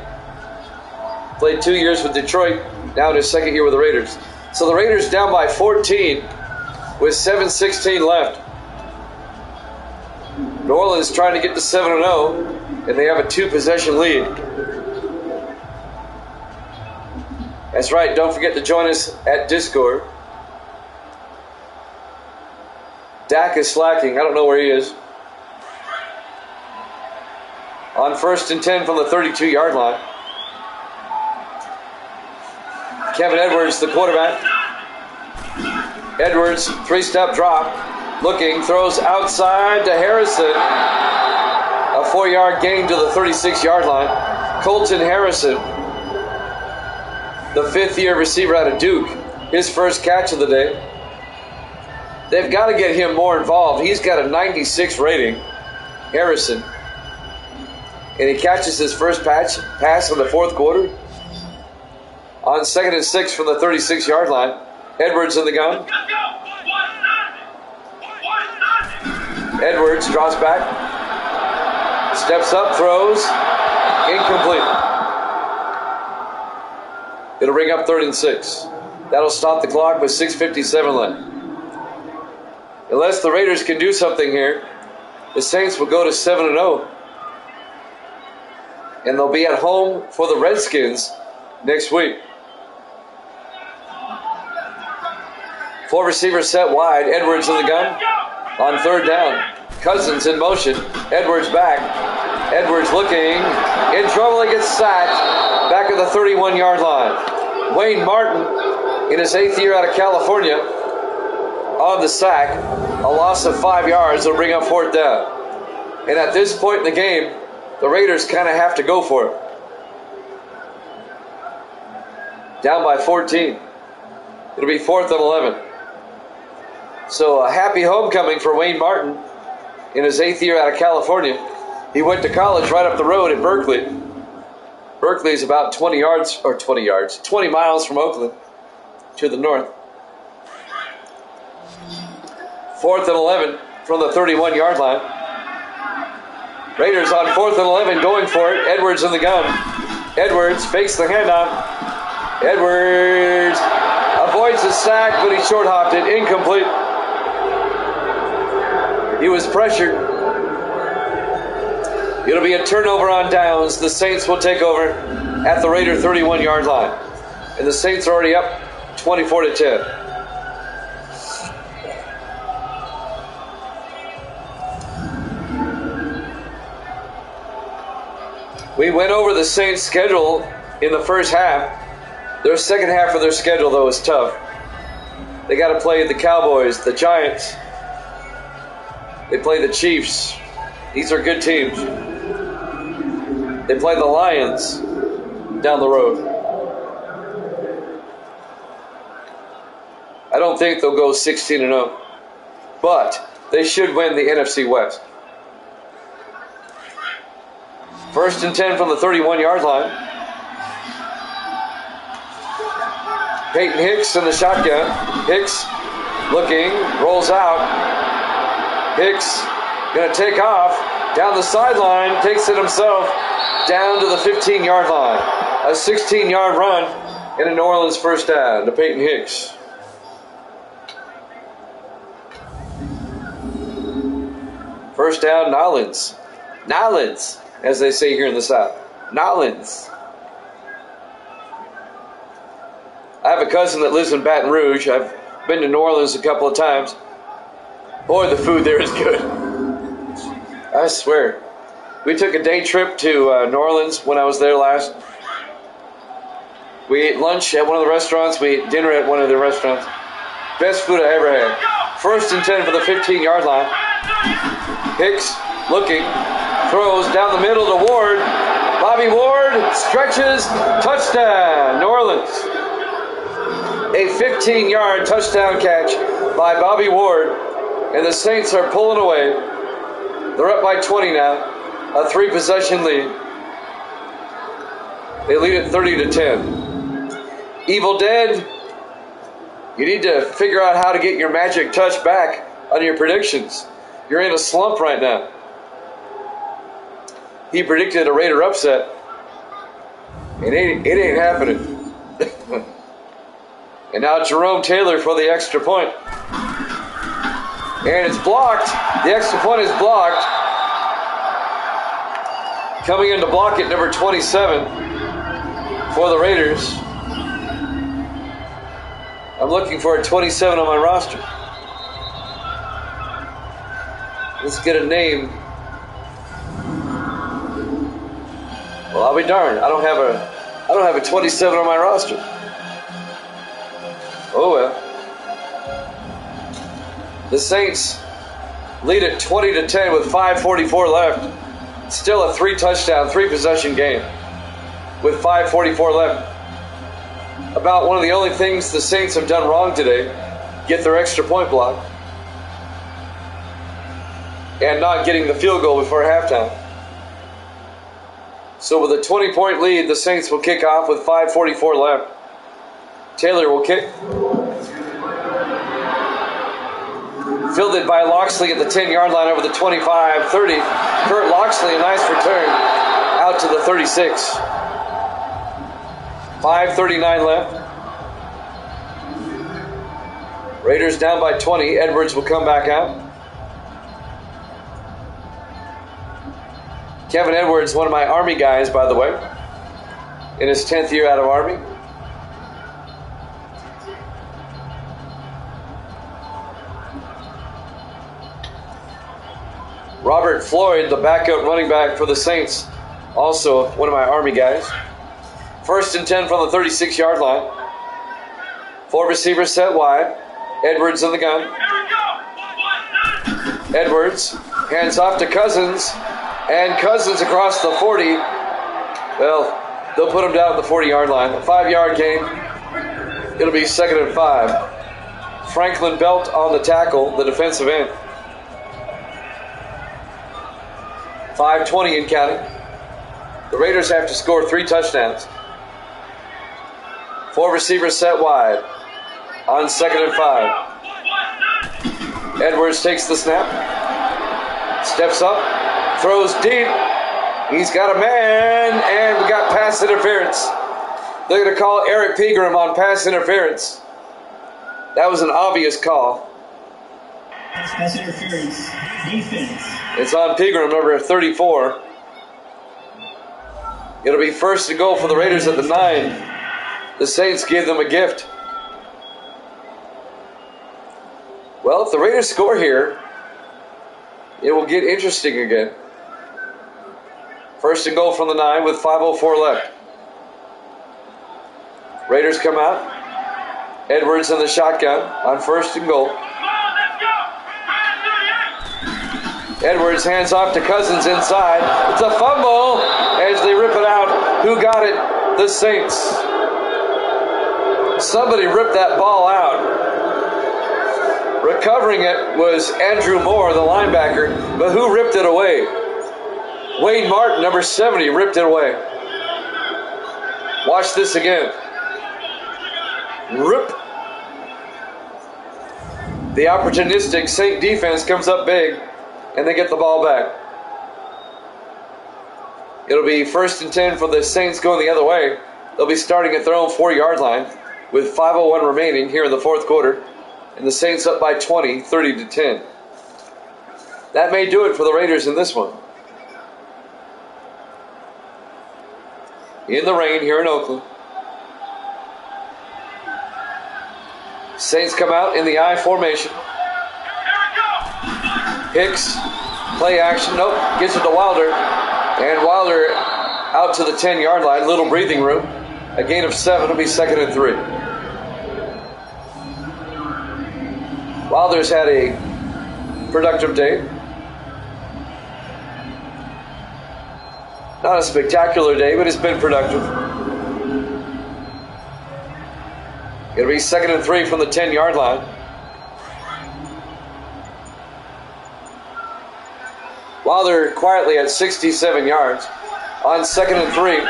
Played 2 years with Detroit, now in his second year with the Raiders. So the Raiders down by 14 with 7:16 left. New Orleans trying to get to 7-0, and they have a 2-possession lead. That's right, don't forget to join us at Discord. Dak is slacking, I don't know where he is. On 1st and 10 from the 32-yard line. Kevin Edwards, the quarterback. Edwards, 3-step drop. Looking, throws outside to Harrison. A 4-yard gain to the 36-yard line. Colton Harrison, the 5th-year receiver out of Duke. His first catch of the day. They've got to get him more involved. He's got a 96 rating, Harrison. And he catches his first pass in the 4th quarter. On 2nd and 6 from the 36-yard line. Edwards in the gun. Edwards drops back. Steps up, throws. Incomplete. It'll bring up 3rd and 6. That'll stop the clock with 6:57 left. Unless the Raiders can do something here, the Saints will go to 7-0. And they'll be at home for the Redskins next week. 4 receivers set wide. Edwards in the gun. On 3rd down. Cousins in motion. Edwards back. Edwards looking. In trouble. He gets sacked. Back at the 31-yard line. Wayne Martin, in his 8th year out of California, on the sack. A loss of 5 yards will bring up 4th down. And at this point in the game, the Raiders kind of have to go for it. Down by 14. It'll be 4th and 11. So a happy homecoming for Wayne Martin in his 8th year out of California. He went to college right up the road at Berkeley. Berkeley is about 20 miles from Oakland to the north. 4th and 11 from the 31-yard line. Raiders on 4th and 11 going for it. Edwards in the gun. Edwards fakes the handoff. Edwards avoids the sack, but he short-hopped it. Incomplete. He was pressured. It'll be a turnover on downs. The Saints will take over at the Raider 31-yard line. And the Saints are already up 24-10. We went over the Saints' schedule in the first half. Their second half of their schedule, though, is tough. They got to play the Cowboys, the Giants. They play the Chiefs. These are good teams. They play the Lions down the road. I don't think they'll go 16-0, but they should win the NFC West. 1st and 10 from the 31-yard line. Peyton Hicks in the shotgun. Hicks looking, rolls out. Hicks going to take off down the sideline, takes it himself down to the 15-yard line. A 16-yard run and a New Orleans first down to Peyton Hicks. First down, Nolans. Nolans, as they say here in the South. Nolans. I have a cousin that lives in Baton Rouge. I've been to New Orleans a couple of times. Boy, the food there is good. I swear. We took a day trip to New Orleans when I was there last. We ate lunch at one of the restaurants. We ate dinner at one of the restaurants. Best food I ever had. 1st and 10 for the 15-yard line. Hicks looking. Throws down the middle to Ward. Bobby Ward stretches. Touchdown, New Orleans. A 15-yard touchdown catch by Bobby Ward. And the Saints are pulling away. They're up by 20 now. A 3-possession lead. They lead it 30-10. Evil Dead, you need to figure out how to get your magic touch back on your predictions. You're in a slump right now. He predicted a Raider upset. It ain't happening. And now Jerome Taylor for the extra point. And it's blocked. The extra point is blocked. Coming in to block it, number 27 for the Raiders. I'm looking for a 27 on my roster. Let's get a name. Well, I'll be darned. I don't have a 27 on my roster. Oh well. The Saints lead it 20-10 with 5:44 left. Still a 3-touchdown, 3-possession game with 5:44 left. About one of the only things the Saints have done wrong today, get their extra point block and not getting the field goal before halftime. So with a 20-point lead, the Saints will kick off with 5:44 left. Taylor will kick. Fielded by Loxley at the 10-yard line over the 25-30. Kurt Loxley, a nice return out to the 36. 5:39 left. Raiders down by 20. Edwards will come back out. Kevin Edwards, one of my Army guys, by the way, in his 10th year out of Army. Robert Floyd, the backup running back for the Saints, also one of my Army guys. 1st and 10 from the 36-yard line. 4 receivers set wide. Edwards in the gun. Edwards hands off to Cousins. And Cousins across the 40. Well, they'll put him down at the 40-yard line. A 5-yard gain. It'll be 2nd and 5. Franklin Belt on the tackle, the defensive end. 5:20 in counting. The Raiders have to score 3 touchdowns. 4 receivers set wide on 2nd and 5. Edwards takes the snap. Steps up. Throws deep. He's got a man. And we got pass interference. They're going to call Eric Pegram on pass interference. That was an obvious call. Pass interference. Defense. It's on Pegram, number 34. It'll be 1st and goal for the Raiders at the 9. The Saints gave them a gift. Well, if the Raiders score here, it will get interesting again. 1st and goal from the 9 with 5:04 left. Raiders come out. Edwards in the shotgun on 1st and goal. Edwards hands off to Cousins inside. It's a fumble as they rip it out. Who got it? The Saints. Somebody ripped that ball out. Recovering it was Andrew Moore, the linebacker, but who ripped it away? Wayne Martin, number 70, ripped it away. Watch this again. Rip. The opportunistic Saint defense comes up big, and they get the ball back. It'll be 1st and 10 for the Saints going the other way. They'll be starting at their own 4-yard line with 5:01 remaining here in the 4th quarter. And the Saints up by 20, 30-10. That may do it for the Raiders in this one. In the rain here in Oakland. Saints come out in the I formation. Hicks, play action, nope, gets it to Wilder. And Wilder out to the 10-yard line, little breathing room. A gain of 7 will be 2nd and 3. Wilder's had a productive day. Not a spectacular day, but it's been productive. It'll be 2nd and 3 from the 10-yard line. Wilder quietly at 67 yards. On 2nd and 3,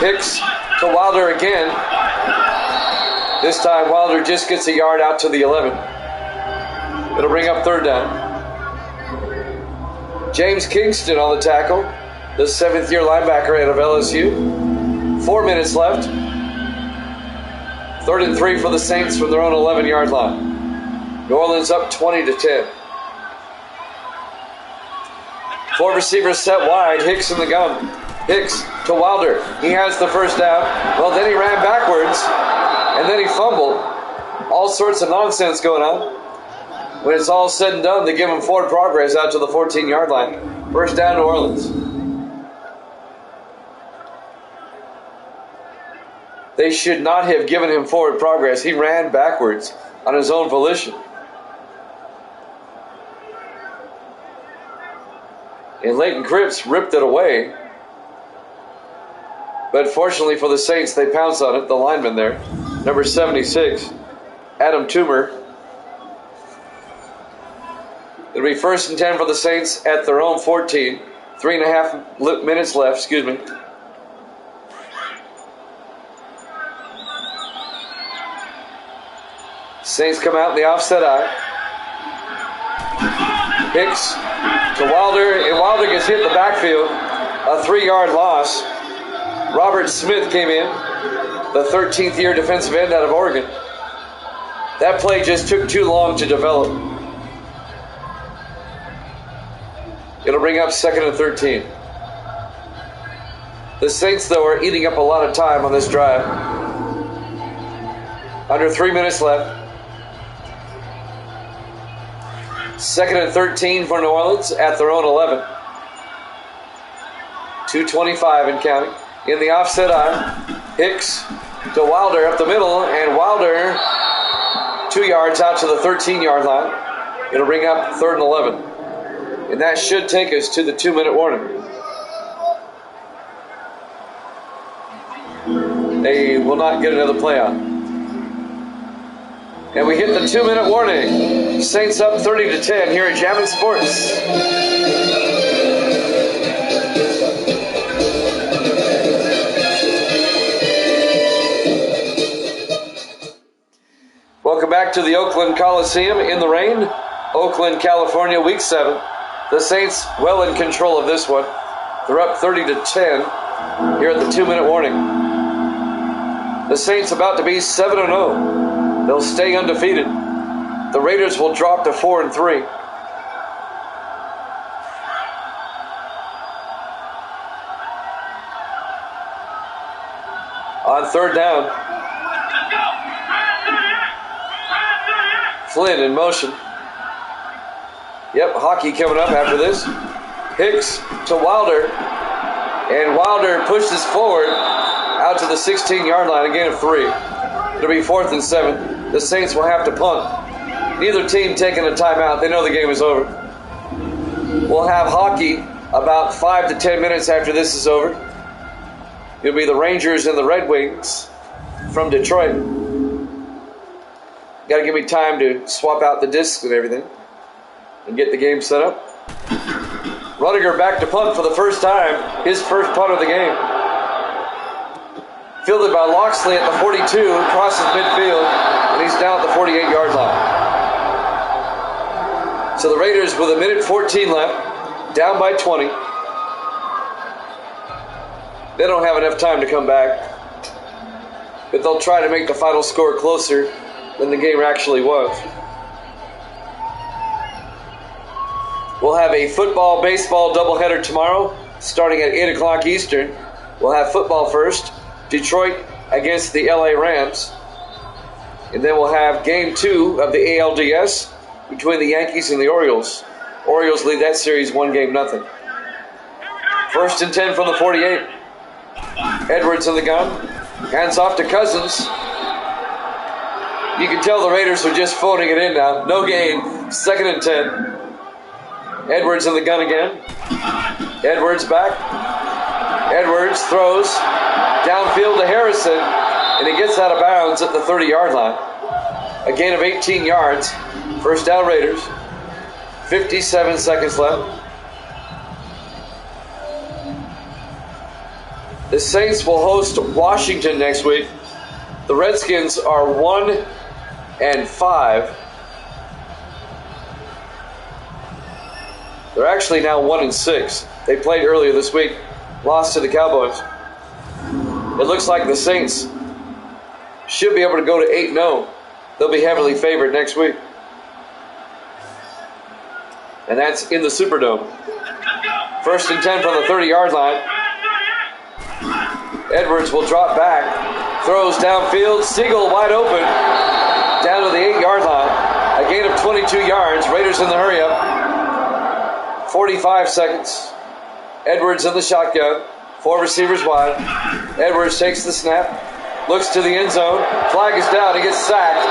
Hicks to Wilder again. This time Wilder just gets a yard out to the 11. It'll bring up 3rd down. James Kingston on the tackle, the 7th-year linebacker out of LSU. 4 minutes left. 3rd and 3 for the Saints from their own 11-yard line. New Orleans up 20-10. 4 receivers set wide. Hicks in the gun. Hicks to Wilder. He has the first down. Well, then he ran backwards, and then he fumbled. All sorts of nonsense going on. When it's all said and done, they give him forward progress out to the 14-yard line. First down, New Orleans. They should not have given him forward progress. He ran backwards on his own volition. And Leighton Cripps ripped it away. But fortunately for the Saints, they pounced on it, the lineman there. Number 76, Adam Toomer. It'll be 1st and 10 for the Saints at their own 14. 3.5 minutes left, excuse me. Saints come out in the offset eye. Hicks to Wilder, and Wilder gets hit in the backfield. A 3-yard loss. Robert Smith came in, the 13th-year defensive end out of Oregon. That play just took too long to develop. It'll bring up 2nd and 13. The Saints, though, are eating up a lot of time on this drive. Under 3 minutes left. 2nd and 13 for New Orleans at their own 11. 2:25 and counting. In the offset eye, Hicks to Wilder up the middle, and Wilder 2 yards out to the 13-yard line. It'll bring up 3rd and 11. And that should take us to the 2-minute warning. They will not get another play on. And we hit the 2-minute warning. Saints up 30-10 here at Jammin' Sports. Welcome back to the Oakland Coliseum in the rain. Oakland, California, Week 7. The Saints well in control of this one. They're up 30-10 here at the 2-minute warning. The Saints about to be 7-0. They'll stay undefeated. The Raiders will drop to 4-3. On 3rd down, Flynn in motion. Yep, hockey coming up after this. Hicks to Wilder, and Wilder pushes forward out to the 16-yard line, a gain of 3. It'll be 4th and 7. The Saints will have to punt. Neither team taking a timeout. They know the game is over. We'll have hockey about 5 to 10 minutes after this is over. It'll be the Rangers and the Red Wings from Detroit. Got to give me time to swap out the discs and everything and get the game set up. Rudiger back to punt for the first time. His first punt of the game. Fielded by Loxley at the 42, crosses midfield, and he's down at the 48-yard line. So the Raiders with 1:14 left, down by 20. They don't have enough time to come back, but they'll try to make the final score closer than the game actually was. We'll have a football-baseball doubleheader tomorrow, starting at 8 o'clock Eastern. We'll have football first. Detroit against the LA Rams. And then we'll have game 2 of the ALDS between the Yankees and the Orioles. Orioles lead that series 1-0. 1st and 10 from the 48. Edwards in the gun. Hands off to Cousins. You can tell the Raiders are just phoning it in now. No gain. 2nd and 10. Edwards in the gun again. Edwards back. Edwards throws downfield to Harrison, and he gets out of bounds at the 30-yard line. A gain of 18 yards. First down Raiders. 57 seconds left. The Saints will host Washington next week. The Redskins are 1-5. They're actually now 1-6. They played earlier this week, lost to the Cowboys. It looks like the Saints should be able to go to 8-0. They'll be heavily favored next week. And that's in the Superdome. 1st and 10 from the 30-yard line. Edwards will drop back. Throws downfield. Siegel wide open. Down to the 8-yard line. A gain of 22 yards. Raiders in the hurry up. 45 seconds. Edwards in the shotgun. 4 receivers wide. Edwards takes the snap. Looks to the end zone. Flag is down. He gets sacked.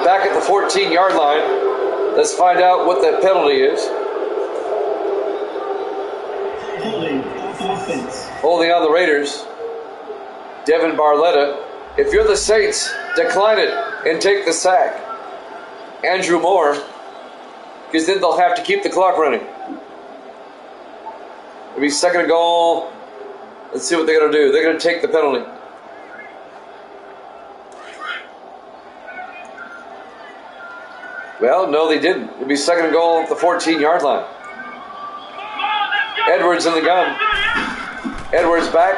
Back at the 14-yard line. Let's find out what the penalty is. Holding on the Raiders. Devin Barletta. If you're the Saints, decline it and take the sack. Andrew Moore. Because then they'll have to keep the clock running. It'll be 2nd and goal. Let's see what they're going to do. They're going to take the penalty. Well, no, they didn't. It'll be 2nd and goal at the 14-yard line. Edwards in the gun. Edwards back.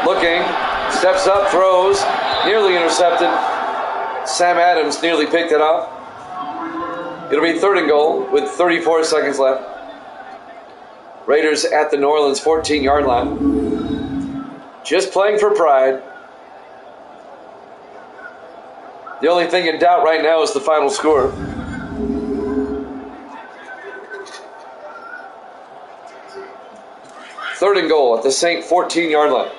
Looking. Steps up. Throws. Nearly intercepted. Sam Adams nearly picked it off. It'll be 3rd and goal with 34 seconds left. Raiders at the New Orleans 14-yard line. Just playing for pride. The only thing in doubt right now is the final score. Third and goal at the Saint 14-yard line.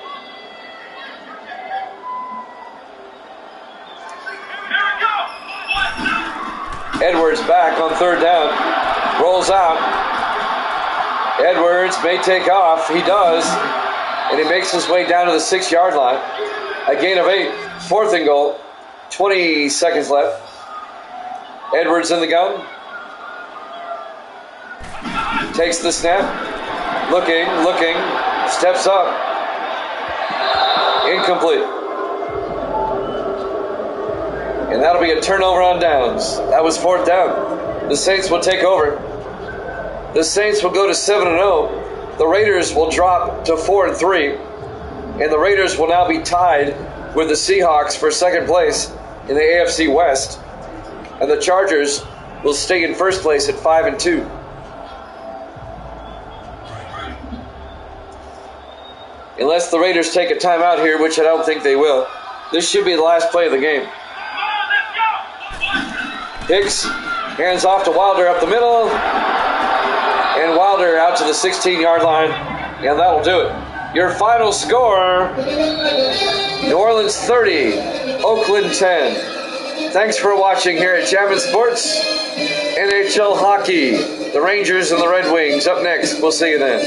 Edwards back on 3rd down. Rolls out. Edwards may take off. He does. And he makes his way down to the 6-yard line. A gain of 8. 4th and goal. 20 seconds left. Edwards in the gun. Takes the snap. Looking. Steps up. Incomplete. And that'll be a turnover on downs. That was 4th down. The Saints will take over. The Saints will go to 7-0. The Raiders will drop to 4-3. And the Raiders will now be tied with the Seahawks for 2nd place in the AFC West. And the Chargers will stay in 1st place at 5-2. Unless the Raiders take a timeout here, which I don't think they will. This should be the last play of the game. Hicks hands off to Wilder up the middle. And Wilder out to the 16-yard line. And that'll do it. Your final score, New Orleans 30, Oakland 10. Thanks for watching here at Jammin' Sports. NHL Hockey. The Rangers and the Red Wings up next. We'll see you then.